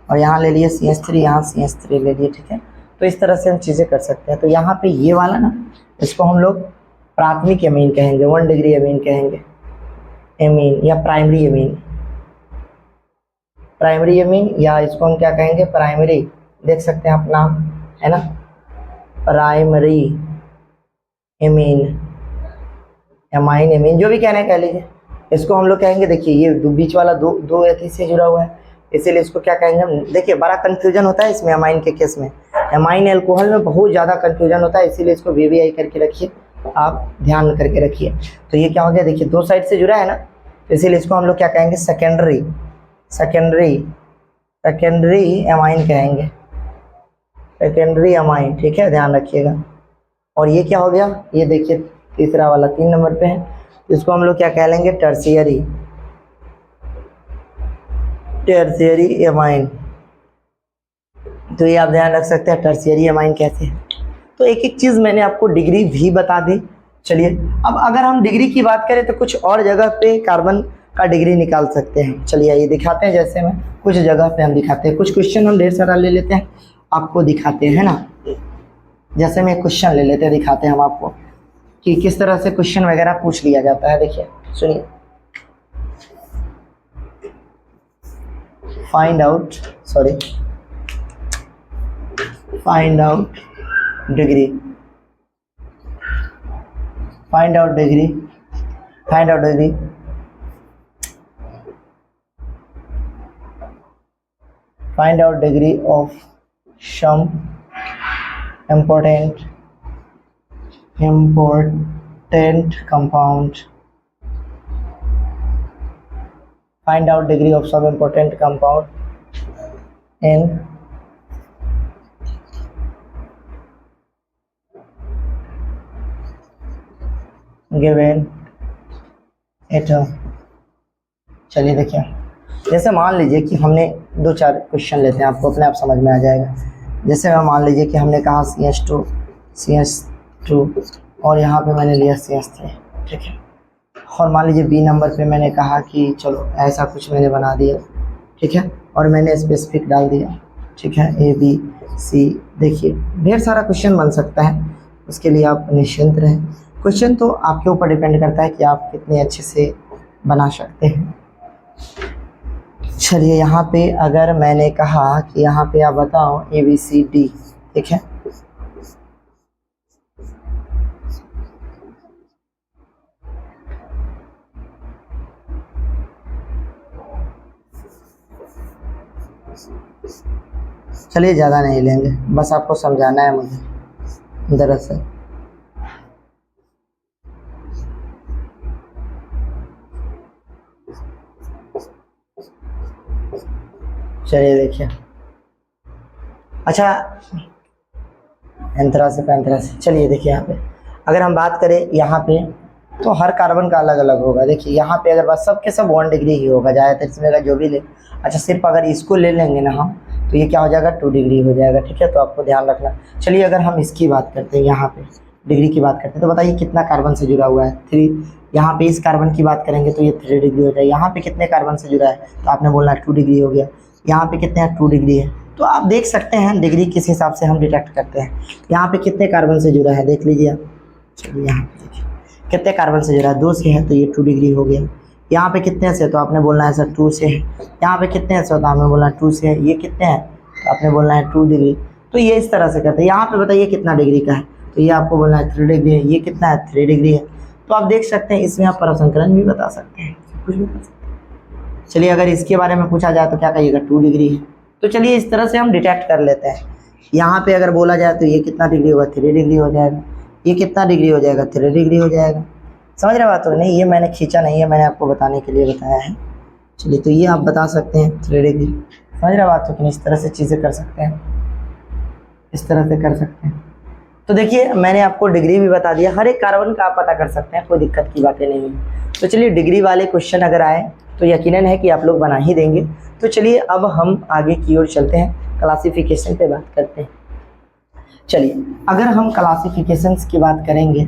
और यहाँ ले लिए CH3, यहाँ CH3 ले लिए, ठीक है। तो इस तरह से हम चीज़ें कर सकते हैं। तो यहाँ पे ये वाला ना, इसको हम लोग प्राथमिक एमीन कहेंगे, 1 डिग्री एमीन कहेंगे, एमीन, या प्राइमरी एमीन, प्राइमरी एमीन, या इसको हम क्या कहेंगे, प्राइमरी, देख सकते हैं आप नाम, है ना, प्राइमरी एमीन, एमाइन एमीन, जो भी कहना है कह लीजिए। इसको हम लोग कहेंगे, देखिए ये बीच वाला दो एथी से जुड़ा हुआ है, इसीलिए इसको क्या कहेंगे हम। देखिए, बड़ा कन्फ्यूजन होता है इसमें, एमाइन के केस में, एमाइन एल्कोहल में बहुत ज़्यादा कन्फ्यूजन होता है, इसीलिए इसको VVI करके रखिए, आप ध्यान करके रखिए। तो ये क्या हो गया, देखिए 2 साइड से जुड़ा है ना, तो इसीलिए इसको हम लोग क्या कहेंगे, सेकेंडरी, सेकेंडरी, सेकेंडरी एमाइन कहेंगे, सेकेंडरी एमाइन, ठीक है, ध्यान रखिएगा। और ये क्या हो गया, ये देखिए तीसरा वाला 3 नंबर पे है, इसको हम लोग क्या कह लेंगे, टर्शियरी, टर्शियरी एमाइन। तो ये आप ध्यान रख सकते हैं, टर्शियरी एमाइन कैसे है। तो एक एक चीज़ मैंने आपको डिग्री भी बता दी। चलिए, अब अगर हम डिग्री की बात करें तो कुछ और जगह पे कार्बन का डिग्री निकाल सकते हैं। चलिए ये दिखाते हैं, जैसे में कुछ जगह पे हम दिखाते हैं, कुछ क्वेश्चन हम ढेर सारा ले लेते हैं, आपको दिखाते हैं, है ना। जैसे में क्वेश्चन ले लेते हैं, दिखाते हैं हम आपको कि किस तरह से क्वेश्चन वगैरह पूछ लिया जाता है। देखिए सुनिए, find out degree, find out degree of some important compound. Find out degree of some important compound in given atom. चलिए देखिए, जैसे मान लीजिए कि हमने 2-4 क्वेश्चन लेते हैं, आपको अपने आप समझ में आ जाएगा। जैसे मैं मान लीजिए कि हमने कहा CH2 और यहाँ पे मैंने लिया CH3, ठीक है। और मान लीजिए B नंबर पे मैंने कहा कि चलो ऐसा कुछ मैंने बना दिया, ठीक है, और मैंने स्पेसिफिक डाल दिया, ठीक है, A B C। देखिए ढेर सारा क्वेश्चन बन सकता है, उसके लिए आप निश्चिंत रहें। क्वेश्चन तो आपके ऊपर डिपेंड करता है कि आप कितने अच्छे से बना सकते हैं। चलिए यहाँ पे अगर मैंने कहा कि यहाँ पे आप बताओ ABCD, ठीक है, चलिए ज़्यादा नहीं लेंगे, बस आपको समझाना है मुझे दरअसल। चलिए देखिए, अच्छा एंथ्रास से चलिए देखिए यहाँ पे अगर हम बात करें यहाँ पे तो हर कार्बन का अलग अलग होगा। देखिए यहाँ पे अगर बस सबके सब 1 डिग्री ही होगा, ज़्यादातर इसमें का जो भी ले। अच्छा सिर्फ अगर इसको ले लेंगे ना हम तो ये क्या हो जाएगा, 2 डिग्री हो जाएगा, ठीक है, तो आपको ध्यान रखना। चलिए अगर हम इसकी बात करते हैं, यहाँ पे डिग्री की बात करते हैं, तो बताइए कितना कार्बन से जुड़ा हुआ है, 3। यहाँ पे इस कार्बन की बात करेंगे तो ये 3 डिग्री हो जाएगा। यहाँ पे कितने कार्बन से जुड़ा है तो आपने बोलना 2 डिग्री हो गया। यहाँ पे कितने हैं, 2 डिग्री है। तो आप देख सकते हैं डिग्री किस हिसाब से हम डिटेक्ट करते हैं। यहाँ पे कितने कार्बन से जुड़ा है देख लीजिए आप। चलिए यहाँ पे देखिए कितने कार्बन से जुड़ा है, 2 से है तो ये 2 डिग्री हो गया। यहाँ पे कितने से तो आपने बोलना है सर 2 से है। यहाँ पे कितने से तो आपने बोलना है 2 से है। ये कितने हैं तो आपने बोलना है 2 डिग्री। तो ये इस तरह से करते हैं। यहाँ पे बताइए कितना डिग्री का है तो ये आपको बोलना है 3 डिग्री है। ये कितना है 3 डिग्री है। तो आप देख सकते हैं इसमें आप परसंकरण भी बता सकते हैं, कुछ भी बता सकते हैं। चलिए अगर इसके बारे में पूछा जाए तो क्या कहिएगा, 2 डिग्री है। तो चलिए इस तरह से हम डिटेक्ट कर लेते हैं। यहाँ पे अगर बोला जाए तो ये कितना डिग्री होगा, 3 डिग्री हो जाएगा। ये कितना डिग्री हो जाएगा, 3 डिग्री हो जाएगा। समझ रहे बात हो नहीं, ये मैंने खींचा नहीं है, मैंने आपको बताने के लिए बताया है। चलिए तो ये आप बता सकते हैं 3 डिग्री। समझ रहे बात हो कि नहीं, इस तरह से चीज़ें कर सकते हैं, इस तरह से कर सकते हैं। तो देखिए मैंने आपको डिग्री भी बता दिया, हर एक कार्बन का आप पता कर सकते हैं, कोई दिक्कत की बातें नहीं है। तो चलिए डिग्री वाले क्वेश्चन अगर आए तो यकीनन है कि आप लोग बना ही देंगे। तो चलिए अब हम आगे की ओर चलते हैं, क्लासिफिकेशन पे बात करते हैं। चलिए अगर हम क्लासिफिकेशंस की बात करेंगे,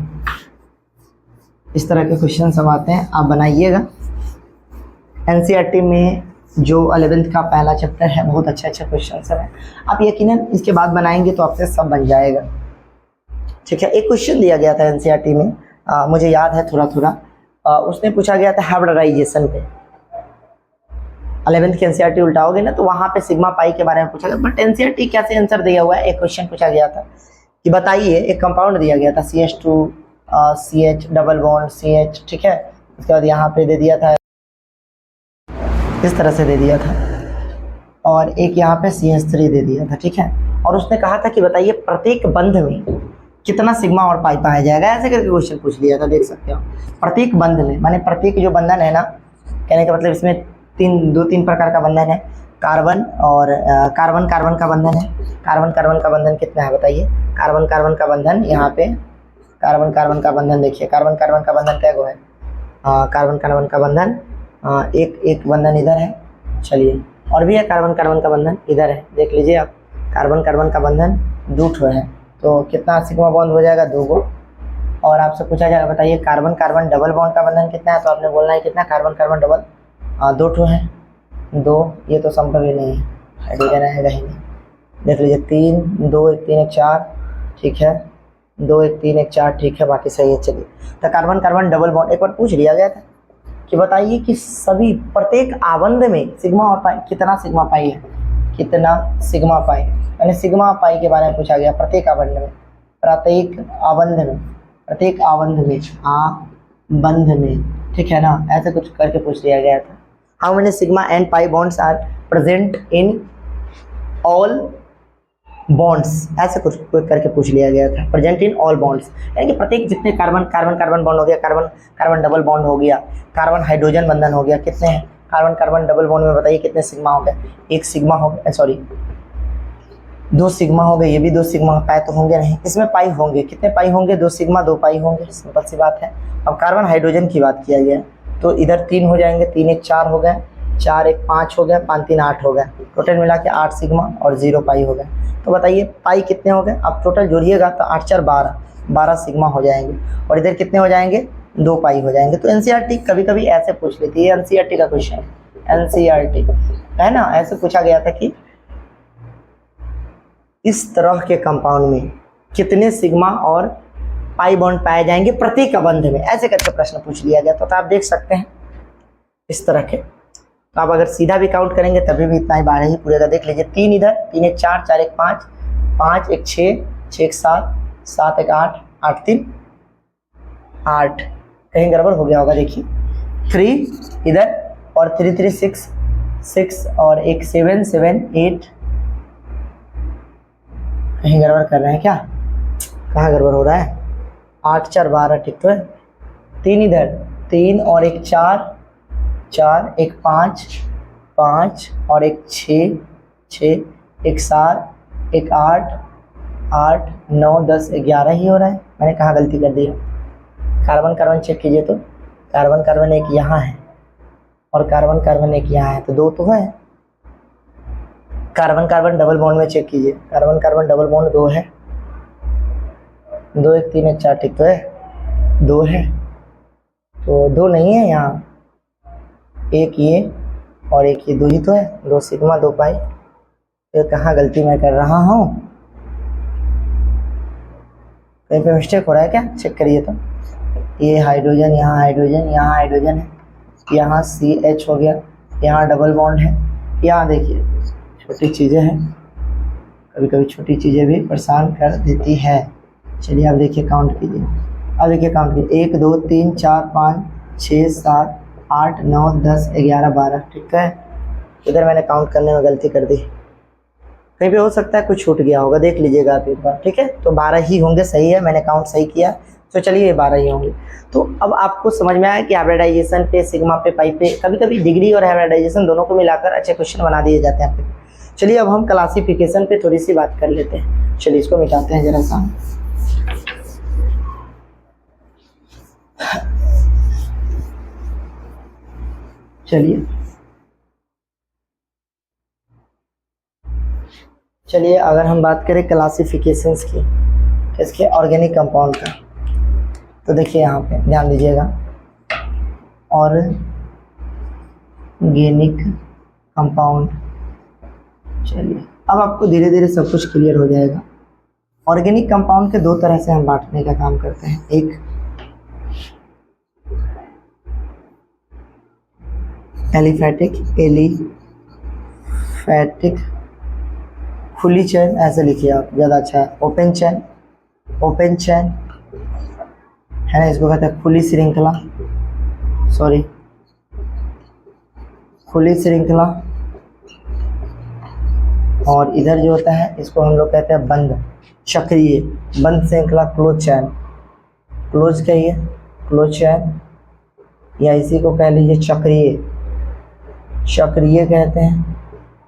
इस तरह के क्वेश्चन सब आते हैं, आप बनाइएगा। एनसीईआरटी में जो 11th का पहला चैप्टर है, बहुत अच्छे क्वेश्चन सब है, आप यकीनन इसके बाद बनाएंगे तो आपसे सब बन जाएगा, ठीक है। एक क्वेश्चन दिया गया था एनसीईआरटी में, मुझे याद है थोड़ा थोड़ा, उसने पूछा गया था हाइब्रिडाइजेशन पे। 11th की एनसीईआरटी उल्टाओगे ना तो वहाँ पे सिग्मा पाई के बारे में पूछा गया, बट एनसीईआरटी कैसे आंसर दिया हुआ है। एक क्वेश्चन पूछा गया था कि बताइए, एक कंपाउंड दिया गया था CH2 CH double bond CH, ठीक है। उसके बाद यहाँ पे दे दिया था, इस तरह से दे दिया था, और एक यहाँ पे CH3 दे दिया था, ठीक है। और उसने कहा था कि बताइए प्रत्येक बंध में कितना सिग्मा और पाई पाया जाएगा, ऐसे करके क्वेश्चन पूछ लिया था, देख सकते हो। प्रत्येक बंध में माने प्रत्येक जो बंधन है ना, कहने का मतलब इसमें 2-3 प्रकार का बंधन है। कार्बन और कार्बन कार्बन का बंधन है। कार्बन कार्बन का बंधन कितना है बताइए। कार्बन कार्बन का बंधन यहाँ पे, कार्बन कार्बन का बंधन देखिए, कार्बन कार्बन का बंधन क्या है, कार्बन कार्बन का बंधन एक बंधन इधर है। चलिए और भी है कार्बन कार्बन का बंधन इधर है, देख लीजिए आप। कार्बन कार्बन का बंधन 2 ठो है, तो कितना सिग्मा बॉन्ड हो जाएगा, 2 गो। और आपसे पूछा जाएगा बताइए कार्बन कार्बन डबल बॉन्ड का बंधन कितना है, तो आपने बोलना है कितना, कार्बन कार्बन डबल 2 ठो है, 2। ये तो संभव ही नहीं है, हाइड्रोजन आएगा ही नहीं। देख लीजिए 3 2 1 3 1 4, ठीक है, 2 1 3 1 4, ठीक है, बाकी सही है। चलिए तो कार्बन कार्बन डबल बॉन्ड एक बार पूछ लिया गया था कि बताइए कि सभी प्रत्येक आबंध में सिग्मा और पाई, कितना सिग्मा पाई है, कितना सिग्मा पाई, यानी सिग्मा पाई के बारे में पूछा गया। प्रत्येक आबंध में, प्रत्येक आबंध में, प्रत्येक आबंध में, आबंध में, ठीक है ना, ऐसे कुछ करके पूछ लिया गया था। How many sigma and pi bonds are present in all bonds, ऐसे कुछ करके पूछ लिया गया था। प्रेजेंट इन ऑल बॉन्ड्स, यानी कि प्रत्येक जितने कार्बन कार्बन कार्बन बॉन्ड हो गया, कार्बन कार्बन डबल बॉन्ड हो गया, कार्बन हाइड्रोजन बंधन हो गया, कितने हैं कार्बन कार्बन डबल बॉन्ड में, बताइए कितने सिग्मा हो गए, एक सिग्मा हो गया, सॉरी 2 सिग्मा हो गए, ये भी 2 सिग्मा, पाई तो होंगे नहीं, इसमें पाई होंगे, कितने पाई होंगे, 2 सिग्मा 2 पाई होंगे, सिंपल सी बात है। अब कार्बन हाइड्रोजन की बात किया गया तो इधर 3 हो जाएंगे, 3 1 4 हो गए, 4 1 5 हो गया, 5 3 8 हो गए, टोटल मिला के 8 सिग्मा और 0 पाई हो गए। तो बताइए पाई कितने हो गए, अब टोटल जोड़िएगा तो 8 4 12, 12 सिग्मा हो जाएंगे, और इधर कितने हो जाएंगे, 2 पाई हो जाएंगे। तो एनसीईआरटी कभी कभी ऐसे पूछ लेती है, एनसीईआरटी का क्वेश्चन है, एनसीईआरटी है ना, ऐसे पूछा गया था कि इस तरह के कंपाउंड में कितने सिग्मा और पाई बॉन्ड पाए जाएंगे प्रत्येक अबंध में, ऐसे करके प्रश्न पूछ लिया गया। तो आप देख सकते हैं इस तरह के, तो आप अगर सीधा भी काउंट करेंगे तभी भी इतना ही 12 ही पूरेगा। देख लीजिए 3 इधर, 3 1 4, 4 1 5, 5 1 6, 6 1 7, 7 1 8, 8 3 8, कहीं गड़बड़ हो गया होगा, देखिए 3 इधर और 3 3 6 6 और 1 7 7 8, कहीं गड़बड़ कर रहे हैं क्या, कहाँ गड़बड़ हो रहा है, 8 4 12 ठीक तो है, 3 इधर 3 और 1 4 4, 1 5 5 और 1 6 6, 1 7 1 8 8 9 10 11 ही हो रहा है। मैंने कहाँ गलती कर दी है, कार्बन कार्बन चेक कीजिए तो कार्बन कार्बन एक यहाँ है और कार्बन कार्बन एक यहाँ है, तो 2 तो है। कार्बन कार्बन डबल बॉन्ड में चेक कीजिए, कार्बन कार्बन डबल बॉन्ड 2 है, 2 1 3 1 4 ठीक तो है, 2 है, तो 2 नहीं है यहाँ, एक ये और एक ये, 2 ही तो है, 2 सिग्मा 2 पाई। तो कहाँ गलती मैं कर रहा हूँ, कहीं पे मिस्टेक हो रहा है क्या, चेक करिए तो। ये हाइड्रोजन, यहाँ हाइड्रोजन, यहाँ हाइड्रोजन है, यहाँ CH हो गया, यहाँ डबल बॉन्ड है, यहाँ देखिए छोटी चीज़ें हैं, कभी कभी छोटी चीज़ें भी परेशान कर देती है। चलिए आप देखिए काउंट कीजिए, अब देखिए काउंट कीजिए 1 2 3 4 5 6 7 8 9 10 11 12 ठीक है। इधर मैंने काउंट करने में गलती कर दी, कहीं पे हो सकता है कुछ छूट गया होगा, देख लीजिएगा आप एक बार, ठीक है। तो 12 ही होंगे, सही है, मैंने काउंट सही किया, तो चलिए ये 12 ही होंगे। तो अब आपको समझ में आया कि हाइब्रिडाइजेशन पे, सिग्मा पे, पाई पे, कभी कभी डिग्री और हाइब्रिडाइजेशन दोनों को मिलाकर अच्छे क्वेश्चन बना दिए जाते हैं आपके। चलिए अब हम क्लासिफिकेशन पे थोड़ी सी बात कर लेते हैं। चलिए इसको मिटाते हैं जरा सा, चलिए अगर हम बात करें क्लासिफिकेशंस की, इसके ऑर्गेनिक कंपाउंड का, तो देखिए यहाँ पे ध्यान दीजिएगा, ऑर्गेनिक कंपाउंड। चलिए अब आपको धीरे धीरे सब कुछ क्लियर हो जाएगा। ऑर्गेनिक कंपाउंड के 2 तरह से हम बांटने का काम करते हैं, एक एलिफैटिक खुली चैन, ऐसे लिखिए आप ज़्यादा अच्छा है, ओपन चैन है ना, इसको कहते हैं खुली श्रृंखला, सॉरी खुली श्रृंखला, और इधर जो होता है इसको हम लोग कहते हैं बंद चक्रीय, बंद श्रृंखला, क्लोज चैन, क्लोज कहिए, क्लोज चैन, या इसी को कह लीजिए चक्रीय कहते हैं,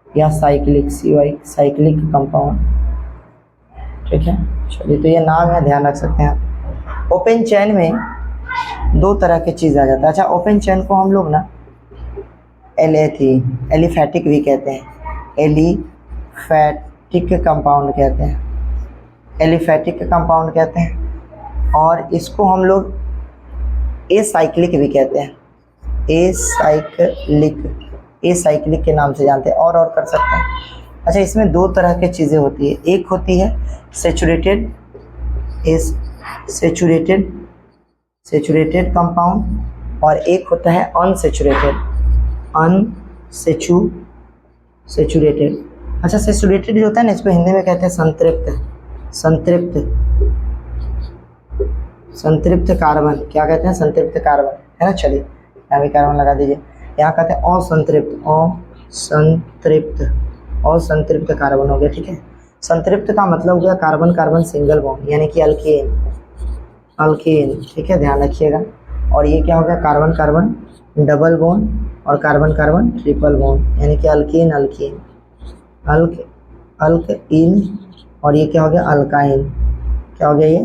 या साइक्लिक, साइक्लिक कंपाउंड, ठीक है। चलिए तो ये नाम है, ध्यान रख सकते हैं आप। ओपन चैन में 2 तरह की चीज़ आ जाता है। अच्छा, ओपन चैन को हम लोग ना एलिफैटिक भी कहते हैं, एलिफैटिक कंपाउंड कहते हैं, एलिफैटिक कंपाउंड कहते हैं, और इसको हम लोग एसाइक्लिक भी कहते हैं, एसाइक्लिक के नाम से जानते हैं, और कर सकते हैं। अच्छा, इसमें 2 तरह की चीज़ें होती है, एक होती है सेचुरेटेड कंपाउंड, और एक होता है अनसेचुरेटेड। अच्छा, सेचुरेटेड जो होता है ना, इसको हिंदी में कहते हैं संतृप्त कार्बन, क्या कहते हैं, संतृप्त कार्बन, है ना। चलिए यहाँ भी कार्बन लगा दीजिए, यहाँ कहते हैं असंतृप्त कार्बन हो गया, ठीक है। संतृप्त का मतलब हो गया कार्बन कार्बन सिंगल बॉन्ड यानी कि अल्केन, अल्केन, ठीक है, ध्यान रखिएगा। और ये क्या हो गया, कार्बन कार्बन डबल बॉन्ड और कार्बन कार्बन ट्रिपल बॉन्ड यानी कि अल्केन अल्केन, अल्क अल्कइन। और ये क्या हो गया, अल्काइन, क्या हो गया ये,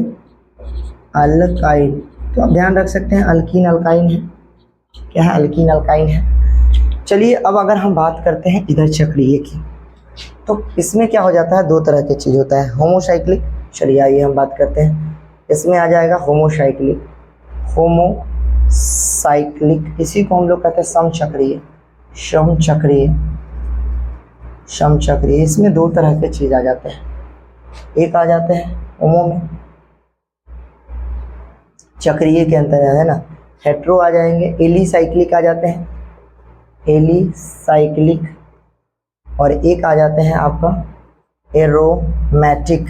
अल्काइन। तो आप ध्यान रख सकते हैं अल्कीन अल्काइन है, क्या है, अल्कीन अल्काइन है। चलिए अब अगर हम बात करते हैं इधर चक्रीय की, तो इसमें क्या हो जाता है, दो तरह की चीज़ होता है, होमोसाइक्लिक। चलिए आइए हम बात करते हैं, इसमें आ जाएगा होमोसाइक्लिक, होमोसाइक्लिक, इसी को हम लोग कहते हैं समचक्रीय, समचक्रीय, समचक्रीय। इसमें दो तरह के चीज़ आ जाते हैं, एक आ जाते हैं होमो में, चक्रीय के अंतर है ना, हेट्रो आ जाएंगे, एलिसाइक्लिक आ जाते हैं, एलिसाइक्लिक। और एक आ जाते हैं आपका एरोमेटिक,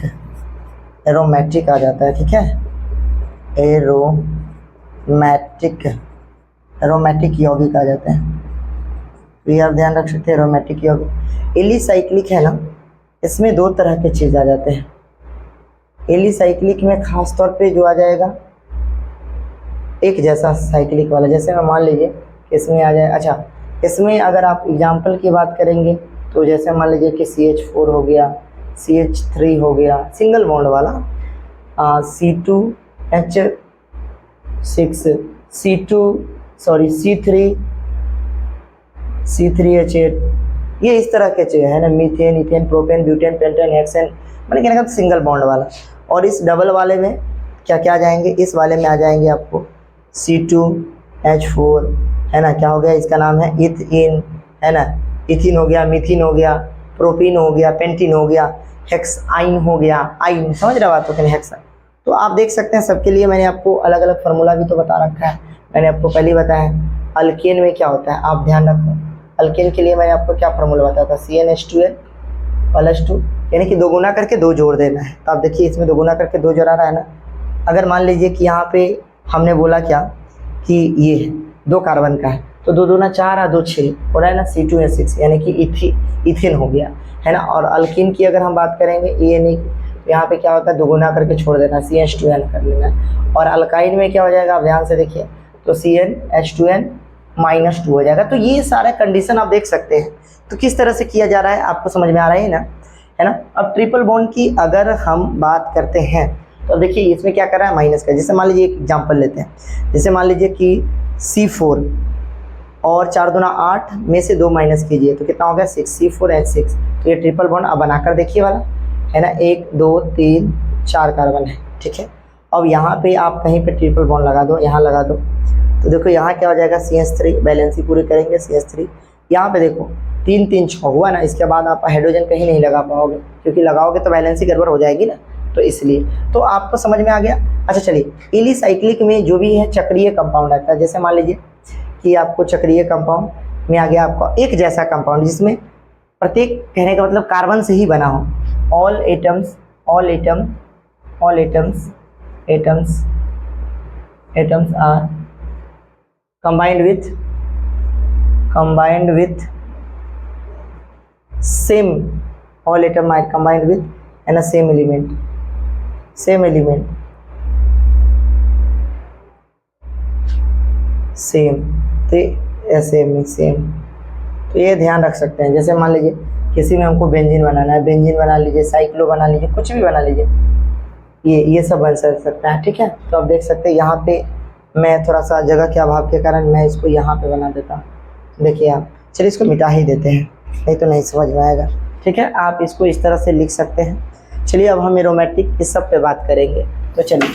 एरोमेटिक आ जाता है, ठीक है, एरोमेटिक, एरोमेटिक यौगिक आ जाते हैं। तो ये आप ध्यान रख सकते हैं, एरोमेटिक यौगिक। एलिसाइक्लिक है ना, इसमें दो तरह के चीज़ आ जाते हैं। एलिसाइक्लिक में खास तौर पे जो आ जाएगा एक जैसा साइक्लिक वाला, जैसे मैं मान लीजिए कि इसमें आ जाए, अच्छा इसमें अगर आप एग्जाम्पल की बात करेंगे तो जैसे मान लीजिए कि CH4 हो गया, CH3 हो गया, सिंगल बॉन्ड वाला, C2H6, C3H8, ये इस तरह के चीज़ है ना, methane, ethane, propane, butane, pentane, hexane, मैंने कहने का सिंगल बॉन्ड वाला। और इस डबल वाले में क्या क्या आ जाएंगे, इस वाले में आ जाएंगे आपको C2H4 है ना, क्या हो गया, इसका नाम है इथीन, है ना, इथीन हो गया, मीथीन हो गया, प्रोपीन हो गया, पेंटीन हो गया, हेक्साइन हो गया, आइन, समझ रहे बात हो, हेक्सा। तो आप देख सकते हैं सबके लिए मैंने आपको अलग अलग फार्मूला भी तो बता रखा है, मैंने आपको पहले ही बताया है। अल्केन में क्या होता है, आप ध्यान रखो, अल्केन के लिए मैंने आपको क्या फार्मूला बताया था, CnH2n+2, यानी कि दो गुना करके दो जोड़ देना है। तो आप देखिए इसमें दो गुना करके दो जोड़ा रहा है ना। अगर मान लीजिए कि यहाँ पे हमने बोला क्या कि ये दो कार्बन का है, तो दो दूना 4 और 2 6 हो रहा है ना, C2H6 यानी कि इथिन हो गया, है ना। और अल्किन की अगर हम बात करेंगे यानी यहाँ पे क्या होता है, दो गुना करके छोड़ देना, CH2n कर लेना है। और अल्काइन में क्या हो जाएगा, आप ध्यान से देखिए, तो CnH2n-2 हो जाएगा। तो ये सारा कंडीशन आप देख सकते हैं। तो किस तरह से किया जा रहा है आपको समझ में आ रहा है ना, है ना। अब ट्रिपल बॉन्ड की अगर हम बात करते हैं तो देखिए इसमें क्या कर रहा है, माइनस का। जैसे मान लीजिए एक एग्जांपल लेते हैं, जैसे मान लीजिए कि C4 और 4 दूना 8 में से 2 माइनस कीजिए तो कितना हो गया, 6, C4H6। तो ये ट्रिपल बॉन्ड अब बनाकर देखिए वाला, है ना, 1 2 3 4 कार्बन है, ठीक है। अब यहाँ पे आप कहीं पे ट्रिपल बॉन्ड लगा दो, यहाँ लगा दो, तो देखो यहाँ क्या हो जाएगा, CH3, बैलेंसी पूरी करेंगे, CH3, यहाँ पे देखो 3 3 6 हुआ ना। इसके बाद आप हाइड्रोजन कहीं नहीं लगा पाओगे, क्योंकि लगाओगे तो बैलेंसी गड़बड़ हो जाएगी ना, तो इसलिए। तो आपको समझ में आ गया। अच्छा चलिए, एलिसाइक्लिक में जो भी है चक्रीय कंपाउंड आता है, जैसे मान लीजिए कि आपको चक्रीय कंपाउंड में आ गया आपका एक जैसा कंपाउंड जिसमें प्रत्येक, कहने का मतलब कार्बन से ही बना हो, all atoms are combined with same, all atom are combined with and a same element, same, तो ऐसे में सेम। तो ये ध्यान रख सकते हैं। जैसे मान लीजिए किसी में हमको बेंजीन बनाना है, बेंजीन बना लीजिए, साइक्लो बना लीजिए, कुछ भी बना लीजिए, ये सब बन सकता है, ठीक है। तो आप देख सकते हैं यहाँ पे मैं थोड़ा सा जगह के अभाव के कारण मैं इसको यहाँ पे बना देता हूँ, देखिए आप। चलिए इसको मिटा ही देते हैं, नहीं तो नहीं समझ में आएगा, ठीक है। आप इसको इस तरह से लिख सकते हैं। चलिए अब हम एरोमेटिक इस सब पे बात करेंगे। तो चलिए,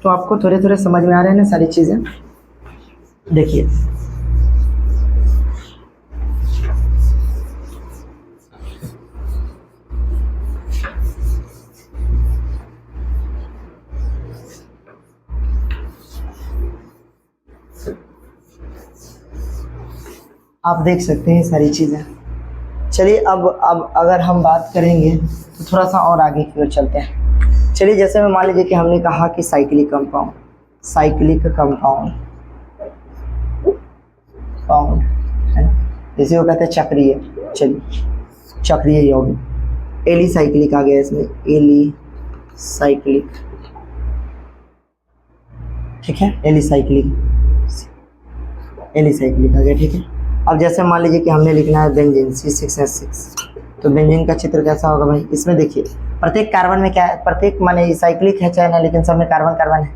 तो आपको थोड़े थोड़े समझ में आ रहे हैं ना सारी चीज़ें। देखिए आप देख सकते हैं सारी चीज़ें। चलिए अब अगर हम बात करेंगे तो थोड़ा सा और आगे की ओर चलते हैं। चलिए जैसे मैं मान लीजिए कि हमने कहा कि साइक्लिक कंपाउंड है ना, इसी को कहते हैं चक्रीय। चलिए चक्रीय यौगिक। एलिसाइक्लिक आ गया इसमें, एलिसाइक्लिक, ठीक है, एलिसाइक्लिक, एलिसाइक्लिक आ गया, ठीक है। अब जैसे मान लीजिए कि हमने लिखना है बेंजीन C6H6, तो बेंजीन का चित्र कैसा होगा भाई, इसमें देखिए प्रत्येक कार्बन में क्या है, प्रत्येक माने साइक्लिक है चाहे ना, लेकिन सब में कार्बन कार्बन है।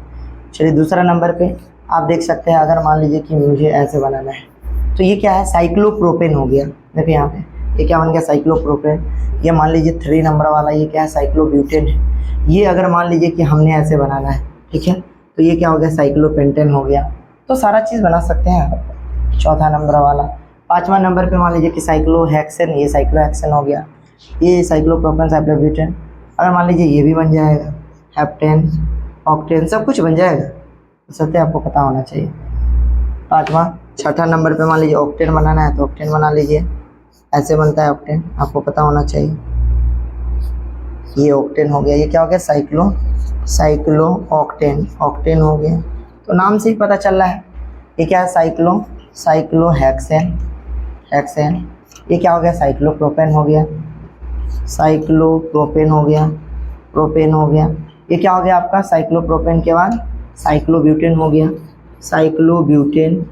चलिए दूसरा नंबर पे आप देख सकते हैं, अगर मान लीजिए कि मुझे ऐसे बनाना है तो ये क्या है, साइक्लोप्रोपेन हो गया। देखिए यहाँ पे ये क्या बन गया, साइक्लोप्रोपेन। ये मान लीजिए 3 नंबर वाला ये क्या है, साइक्लोब्यूटेन है। ये अगर मान लीजिए कि हमने ऐसे बनाना है, ठीक है, तो ये क्या हो गया, साइक्लोपेंटेन हो गया। तो सारा चीज़ बना सकते हैं। चौथा नंबर वाला, 5वां नंबर पे मान लीजिए कि साइक्लोहेक्सेन, ये साइक्लोहेक्सेन हो गया। ये साइक्लोप्रोपेन, साइक्लोब्यूटेन, अगर मान लीजिए ये भी बन जाएगा, हेप्टेन, ऑक्टेन, सब कुछ बन जाएगा। सत्य आपको पता होना चाहिए। 5वां, 6ठा नंबर पे मान लीजिए ऑक्टेन बनाना है तो ऑक्टेन बना लीजिए, ऐसे बनता है ऑक्टेन, आपको पता होना चाहिए। ये ऑक्टेन हो गया, ये क्या हो गया, साइक्लो ऑक्टेन, ऑक्टेन हो गया। तो नाम से ही पता चल रहा है ये क्या है, साइक्लोहेक्सेन, हेक्सेन। ये क्या हो गया, साइक्लोप्रोपेन हो गया, साइक्लोप्रोपेन हो गया, प्रोपेन हो गया। ये क्या हो गया आपका, साइक्लोप्रोपेन के बाद साइक्लोब्यूटेन हो गया, साइक्लोब्यूटेन,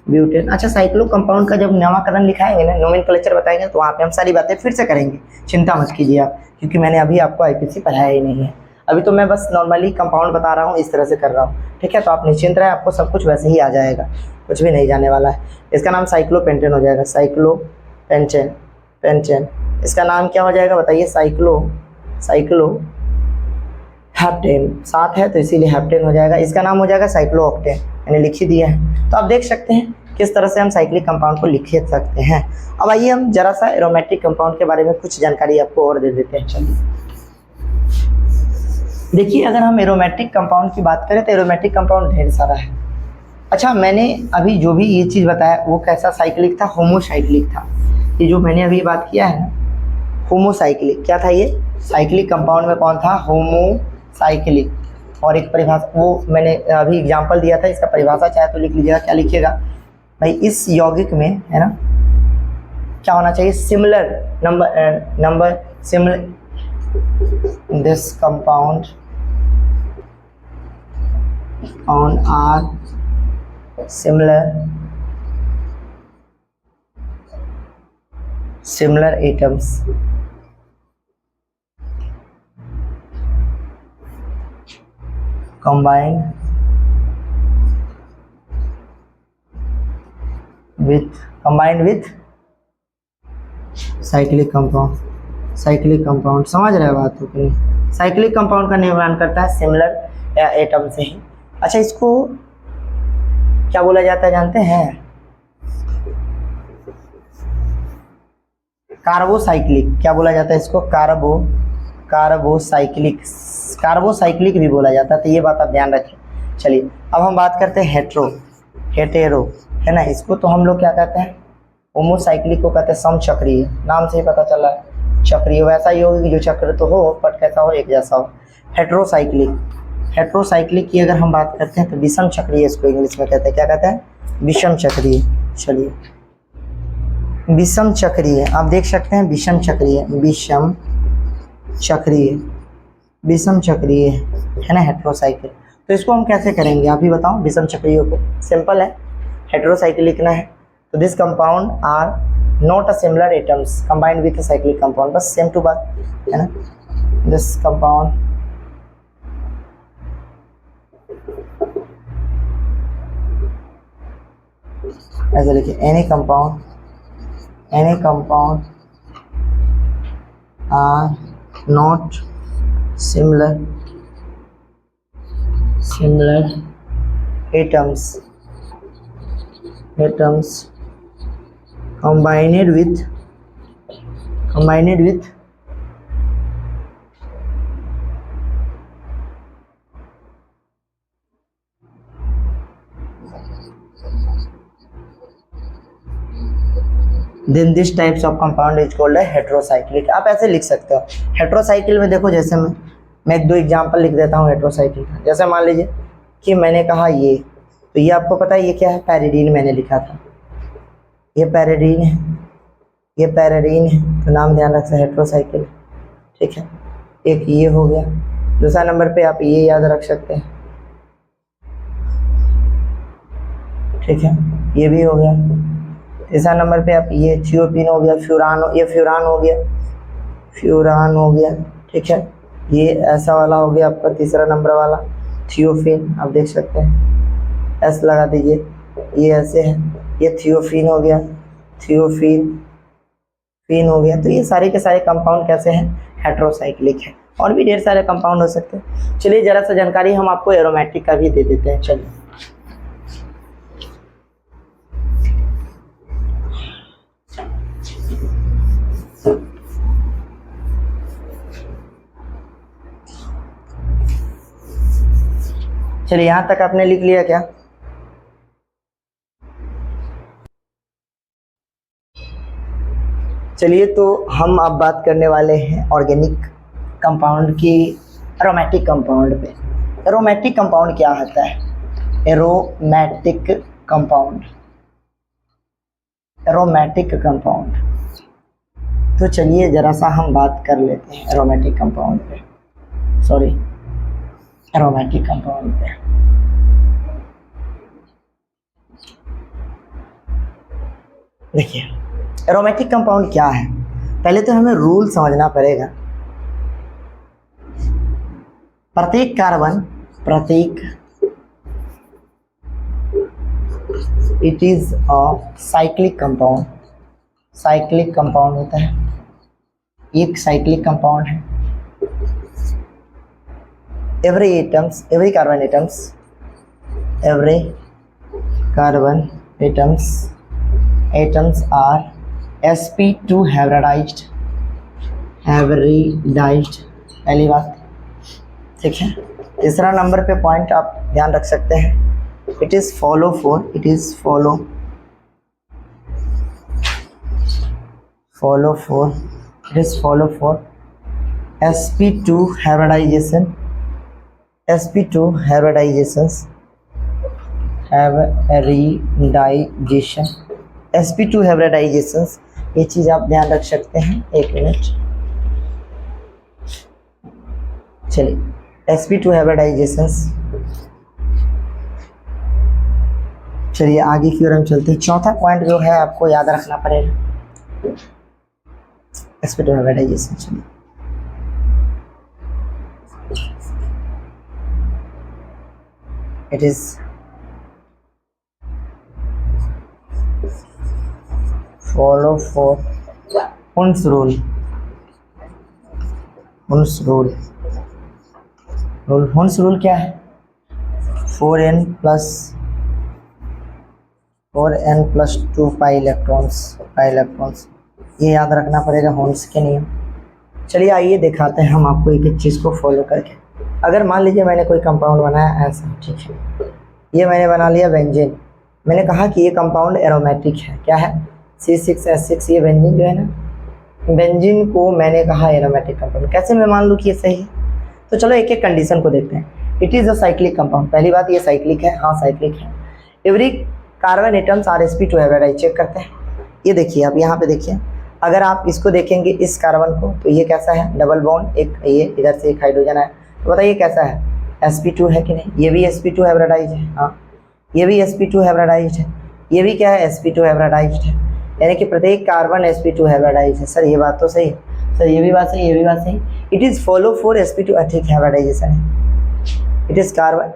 ब्यूटेन। अच्छा, साइक्लो कंपाउंड का जब नामकरण लिखाएंगे ना, नोमेनक्लेचर बताएंगे, तो वहाँ पे हम सारी बातें फिर से करेंगे, चिंता मत कीजिए आप, क्योंकि मैंने अभी आपको आईपीसी पढ़ाया ही नहीं है। अभी तो मैं बस नॉर्मली कंपाउंड बता रहा हूँ, इस तरह से कर रहा हूँ, ठीक है। तो आप निश्चिंत रहे, आपको सब कुछ वैसे ही आ जाएगा, कुछ भी नहीं जाने वाला है। इसका नाम साइक्लोपेंटेन हो जाएगा, साइक्लोपेंटेन, पेंटेन। इसका नाम क्या हो जाएगा बताइए, साइक्लो हेप्टेन, 7 है तो इसीलिए हेप्टेन हो जाएगा। इसका नाम हो जाएगा साइक्लोऑक्टेन, मैंने लिख ही दिया है। तो आप देख सकते हैं किस तरह से हम साइक्लिक कंपाउंड को लिख सकते हैं। अब आइए हम जरा सा एरोमेटिक कंपाउंड के बारे में कुछ जानकारी आपको और दे देते हैं। चलिए देखिए, अगर हम एरोमेटिक कंपाउंड की बात करें तो एरोमेटिक कंपाउंड ढेर सारा है। अच्छा, मैंने अभी जो भी ये चीज़ बताया वो कैसा साइक्लिक था, होमोसाइक्लिक था। ये जो मैंने अभी बात किया है ना, होमोसाइक्लिक, क्या था ये, साइक्लिक कंपाउंड में कौन था, होमोसाइक्लिक। और एक परिभाषा वो मैंने अभी एग्जांपल दिया था, इसका परिभाषा चाहे तो लिख लीजिएगा। क्या लिखिएगा भाई, इस यौगिक में है ना क्या होना चाहिए, similar number similar, this compound on are similar atoms, combined with cyclic compound, समझ रहे हो बात हो कि नहीं। साइक्लिक कंपाउंड का निर्माण करता है सिमिलर एटम से ही। अच्छा, इसको क्या बोला जाता है जानते हैं, कार्बोसाइक्लिक। क्या बोला जाता है इसको, कार्बोसाइक्लिक भी बोला जाता है, तो ये बात आप ध्यान रखें। चलिए अब हम बात करते हैं हेटेरो, है ना, इसको तो हम लोग क्या कहते हैं, होमोसाइक्लिक को कहते हैं समचक्रीय, नाम से ही पता चला है चक्रीय। वैसा ही होगी जो चक्र तो हो बट कैसा हो, एक जैसा हो। हेट्रोसाइक्लिक की अगर हम बात करते हैं तो विषम चक्रीय इसको इंग्लिश में कहते हैं, क्या कहते हैं, विषम चक्रीय। चलिए विषम चक्रीय आप देख सकते हैं, विषम चक्रीय है ना हेट्रोसाइक्लिक। तो इसको हम कैसे करेंगे आप ही बताओ, विषम चक्रीय को सिंपल है, हेट्रोसाइक्लिक लिखना है तो this compound are not a similar atoms combined with cyclic compound, बस सेम टू बात है ना। दिस कंपाउंड ऐसे लिखिए, any compound are not similar atoms combined with then this types of compound is called a heterocyclic। आप ऐसे लिख सकते हो हेट्रोसाइक्लिक में। देखो जैसे मैं एक दो एग्जांपल लिख देता हूँ हेट्रोसाइक्लिक का। जैसे मान लीजिए कि मैंने कहा ये, तो ये आपको पता है ये क्या है, पैरिडीन मैंने लिखा था, ये पैरिडीन है, ये पैराडीन है तो नाम ध्यान रख सकते हैं हेट्रोसाइकिल, ठीक है। एक ये हो गया। दूसरा नंबर पे आप ये याद रख सकते हैं, ठीक है, ये भी हो गया। तीसरा नंबर पे आप ये थियोपिन हो गया, ये फ्यूरान हो गया, फ्यूरान हो गया, ठीक है। ये ऐसा वाला हो गया आपका तीसरा नंबर वाला थियोफिन, आप देख सकते हैं, एस लगा दीजिए, ये ऐसे है, ये थियोफिन हो गया, थियोफिन फिन हो गया। तो ये सारे के सारे कंपाउंड कैसे हैं, हेट्रोसाइक्लिक है। और भी ढेर सारे कंपाउंड हो सकते हैं। चलिए जरा सा जानकारी हम आपको एरोमेटिक का भी दे देते हैं। चलिए चलिए यहां तक आपने लिख लिया क्या? चलिए तो हम अब बात करने वाले हैं ऑर्गेनिक कंपाउंड की, एरोमेटिक कंपाउंड पे। एरोमेटिक कंपाउंड क्या होता है? Aromatic compound, aromatic compound. तो चलिए जरा सा हम बात कर लेते हैं एरोमेटिक कंपाउंड पे, सॉरी एरोमेटिक कंपाउंड पे। देखिए एरोमेटिक कंपाउंड क्या है, पहले तो हमें रूल समझना पड़ेगा। प्रत्येक कार्बन, प्रत्येक, it is a cyclic compound, cyclic compound होता है, एक साइक्लिक कंपाउंड है। Every atoms, every carbon atoms, every carbon atoms, atoms are sp2 hybridized, hybridized, पहली बात, ठीक है। तीसरा नंबर पे पॉइंट आप ध्यान रख सकते हैं, it is follow for, it is follow for, it is follow for sp2 hybridization, sp2 hybridizations, hybridization, sp2 हाइब्रिडाइजेशंस, ये चीज़ आप ध्यान रख सकते हैं। एक मिनट, चलिए sp2 हाइब्रिडाइजेशंस। चलिए आगे की ओर हम चलते हैं। चौथा पॉइंट जो है आपको याद रखना पड़ेगा sp2 हाइब्रिडाइजेशन। चलिए it is follow for Hund's rule, Hund's rule, Hund's rule क्या है? 4n plus 2 पाई इलेक्ट्रॉन्स, ये याद रखना पड़ेगा Hund's के नियम। चलिए आइए दिखाते हैं हम आपको एक एक चीज़ को फॉलो करके। अगर मान लीजिए मैंने कोई कंपाउंड बनाया ऐसा, ठीक है, ये मैंने बना लिया बेंजीन। मैंने कहा कि ये कंपाउंड एरोमेटिक है, क्या है? C6H6, ये बेंजीन जो है ना, बेंजीन को मैंने कहा एरोमेटिक कंपाउंड। कैसे मैं मान लूँ कि ये सही है? तो चलो एक एक कंडीशन को देखते हैं। It is a cyclic compound, पहली बात ये साइक्लिक है, हाँ साइक्लिक है। Every carbon atoms are sp2 hybridize, check करते हैं। ये देखिए आप यहाँ पे देखिए, अगर आप इसको देखेंगे इस कार्बन को, तो ये कैसा है? डबल बॉन्ड, एक ये इधर से एक हाइड्रोजन है, तो बताइए कैसा है? sp2 है कि नहीं? ये भी sp2 हाइब्रिडाइज है, हाँ ये भी sp2 हाइब्रिडाइज है, ये भी क्या है? sp2 हाइब्रिडाइज है, यानी कि प्रत्येक कार्बन sp2 हाइब्रिडाइज है। सर ये बात तो सही है, सर ये भी बात सही, ये भी बात सही। It is follow for sp2, ठीक हाइब्रिडाइजेशन है। It is carbon,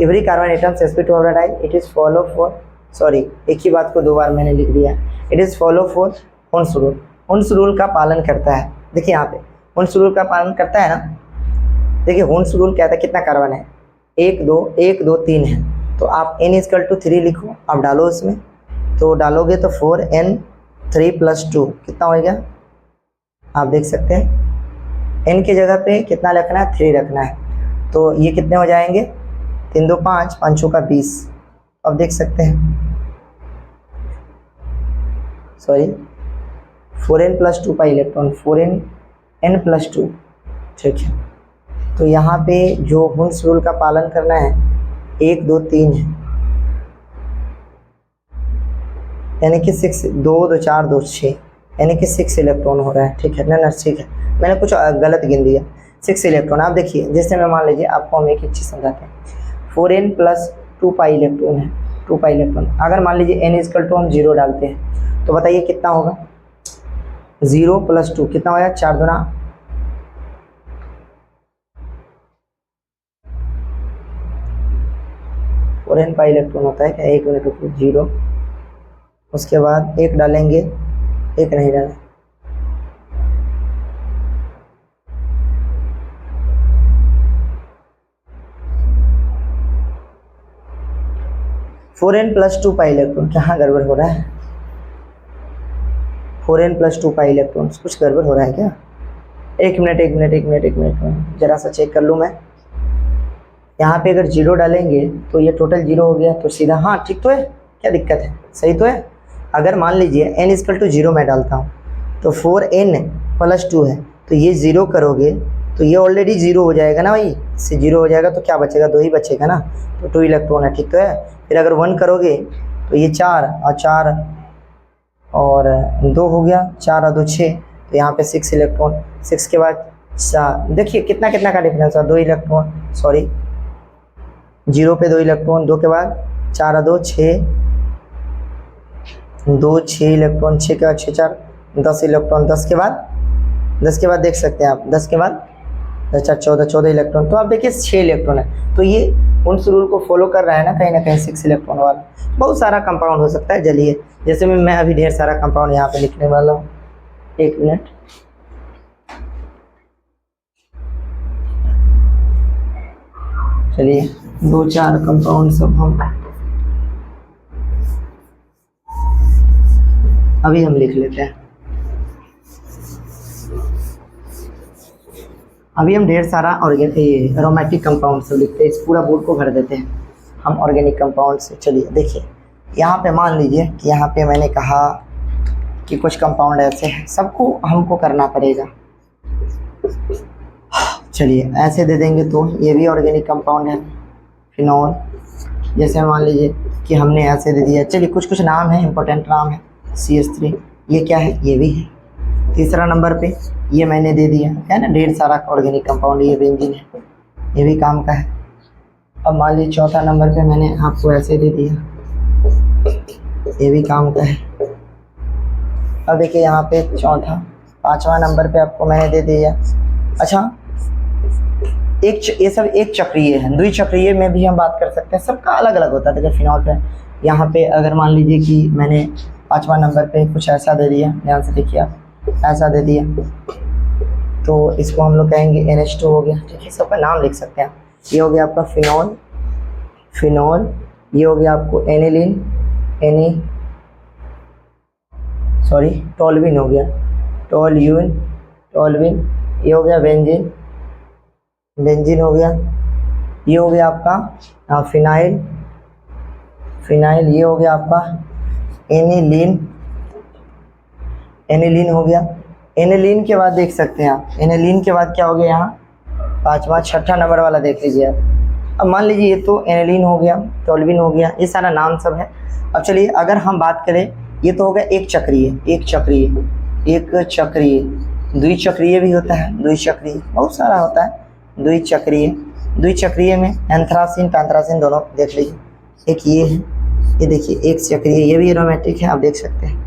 every carbon atoms sp2 hybridize, it is follow for, sorry एक ही बात को दो बार मैंने लिख दिया। It is follow for Hund's rule, Hund's rule का पालन करता है। देखिए यहाँ पे Hund's रूल का पालन करता है ना। देखिए Hund's रूल कहता है कितना कार्बन है? 1 2 3 है, तो आप n=3 लिखो, आप डालो इसमें, तो डालोगे तो 4n 3 + 2 कितना हो गया? आप देख सकते हैं n की जगह पे कितना रखना है? 3 रखना है, तो ये कितने हो जाएंगे? 3 2 5, 5 चौका 20। अब देख सकते हैं, sorry 4n + 2 pi electron, 4n + 2, ठीक है। तो यहाँ पे जो Hund's रूल का पालन करना है 1 2 3 है, यानी कि 6 2 2 4 2 6, यानी कि 6 इलेक्ट्रॉन हो रहा है, ठीक है ना, ठीक है, मैंने कुछ गलत गिन दिया। 6 इलेक्ट्रॉन। आप देखिए, जैसे मैं मान लीजिए आपको हम एक चीज़ समझाते हैं, 4n + 2 पाई इलेक्ट्रॉन है, 2 पाई इलेक्ट्रॉन। अगर मान लीजिए n = हम 0 डालते हैं तो बताइए कितना होगा, 0 + 2 कितना होगा, 4 दूना 4n पाई इलेक्ट्रॉन होता है क्या, 1 मिनट रुको, 0, उसके बाद 1 डालेंगे, 1 नहीं डालें, four n plus 2 pi electron, कहाँ गड़बड़ हो रहा है, 4n + 2 पाई इलेक्ट्रॉन, कुछ गड़बड़ हो रहा है क्या, एक मिनट जरा सा चेक कर लूँ मैं। यहाँ पे अगर 0 डालेंगे तो ये टोटल 0 हो गया, तो सीधा, हाँ ठीक तो है, क्या दिक्कत है, सही तो है। अगर मान लीजिए n = 0 मैं डालता हूँ तो 4n + 2 है, तो ये 0 करोगे तो ये ऑलरेडी 0 हो जाएगा ना भाई, इससे 0 हो जाएगा तो क्या बचेगा, 2 ही बचेगा ना, तो 2 इलेक्ट्रॉन है, ठीक तो है। फिर अगर 1 करोगे तो ये 4 और 4 और 2 हो गया, 4 और 2 6, तो यहाँ पे 6 इलेक्ट्रॉन, 6 के बाद देखिए कितना कितना का डिफरेंस है, 2 इलेक्ट्रॉन, सॉरी 0 पे 2 इलेक्ट्रॉन, 2 के बाद 4 और 2 6, 2 6 इलेक्ट्रॉन, 6 के बाद 6 4 10 इलेक्ट्रॉन, 10 के बाद देख सकते हैं आप, 10 के बाद 10 4 14 इलेक्ट्रॉन, तो आप देखिए 6 इलेक्ट्रॉन है, तो ये उस रूल को फॉलो कर रहा है ना कहीं 6 इलेक्ट्रॉन वाला। बहुत सारा कंपाउंड हो सकता है, चलिए जैसे मैं अभी ढेर सारा कंपाउंड यहाँ पे लिखने वाला हूँ, 1 मिनट, चलिए 2-4 कंपाउंड सब हम लिख लेते हैं। अभी हम ढेर सारा एरोमेटिक कंपाउंड सब लिखते हैं, इस पूरा बोर्ड को भर देते हैं हम ऑर्गेनिक कंपाउंड से। चलिए देखिए, यहाँ पे मान लीजिए कि यहाँ पे मैंने कहा कि कुछ कंपाउंड ऐसे हैं, सबको हमको करना पड़ेगा। चलिए ऐसे दे देंगे तो ये भी ऑर्गेनिक कंपाउंड है, फिनॉल। जैसे मान लीजिए कि हमने ऐसे दे दिया, चलिए कुछ नाम है, इंपॉर्टेंट नाम है, CH3, ये क्या है, ये भी है। तीसरा नंबर पे ये मैंने दे दिया है ना, ढेर सारा ऑर्गेनिक कंपाउंड, ये बेंजीन है, ये भी काम का है। अब मान लीजिए चौथा नंबर पे मैंने आपको ऐसे दे दिया, ये भी काम का है। अब देखिए यहाँ पे पाँचवा नंबर पे आपको मैंने दे दिया। अच्छा, ये सब एक चक्रीय है, द्विचक्रीय में भी हम बात कर सकते हैं, सबका अलग अलग होता है। देखिए फिनॉल पे यहाँ पे अगर मान लीजिए कि मैंने 5वां नंबर पे कुछ ऐसा दे दिया, ध्यान से देखिए आप, ऐसा दे दिया तो इसको हम लोग कहेंगे NH2 हो गया, ठीक है। सबका नाम लिख सकते हैं। ये हो गया आपका फिनॉल, ये हो गया आपको एनिलीन, टोल्यूइन हो गया, टोल्यूइन, ये हो गया बेंजीन हो गया, ये हो गया आपका फिनाइल, ये हो गया आपका एनिलीन हो गया। एनिलीन के बाद देख सकते हैं आप, एनिलीन के बाद क्या हो गया, यहाँ 6वां नंबर वाला देख लीजिए आप। अब मान लीजिए ये तो एनिलीन हो गया, टोल्यूइन हो गया, ये सारा नाम सब है। अब चलिए अगर हम बात करें, ये तो हो गया एक चक्रीय, द्विचक्रीय भी होता है, द्विचक्रीय बहुत सारा होता है, द्विचक्रीय में एंथ्रासिन पैंथ्रासिन दोनों देख लीजिए। एक ये है, ये देखिए एक चक्रीय, ये भी एरोमेटिक है, आप देख सकते हैं,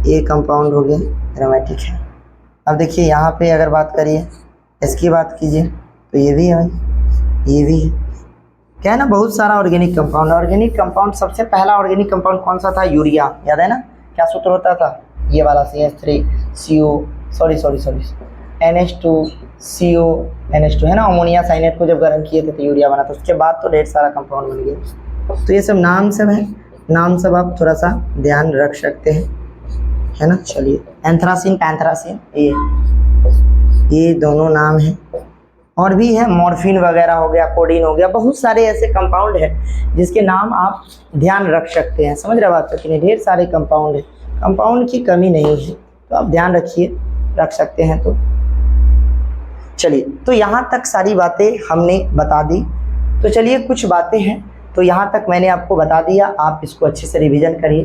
ये कंपाउंड हो गया एरोमेटिक है। अब देखिए यहाँ पे अगर बात करिए, इसकी बात कीजिए तो ये भी है भाई, ये भी है, क्या है ना, बहुत सारा ऑर्गेनिक कंपाउंड। सबसे पहला ऑर्गेनिक कंपाउंड कौन सा था, यूरिया, याद है ना, क्या सूत्र होता था, ये वाला NH2CO है ना, अमोनिया साइनेट को जब गर्म किए थे तो यूरिया बना था, उसके बाद तो ढेर सारा कंपाउंड बन गया। तो ये सब नाम सब है, नाम सब आप थोड़ा सा ध्यान रख सकते हैं, है ना। चलिए एंथ्रासिन पैंथ्रासिन, ये दोनों नाम हैं, और भी है मॉर्फिन वगैरह हो गया, कोडीन हो गया, बहुत सारे ऐसे कंपाउंड है जिसके नाम आप ध्यान रख सकते हैं। समझ रहे बात कि नहीं, ढेर सारे कंपाउंड है, कंपाउंड की कमी नहीं है, तो आप ध्यान रख सकते हैं। तो चलिए, तो यहाँ तक सारी बातें हमने बता दी। तो चलिए कुछ बातें हैं तो यहाँ तक मैंने आपको बता दिया, आप इसको अच्छे से रिवीजन करिए।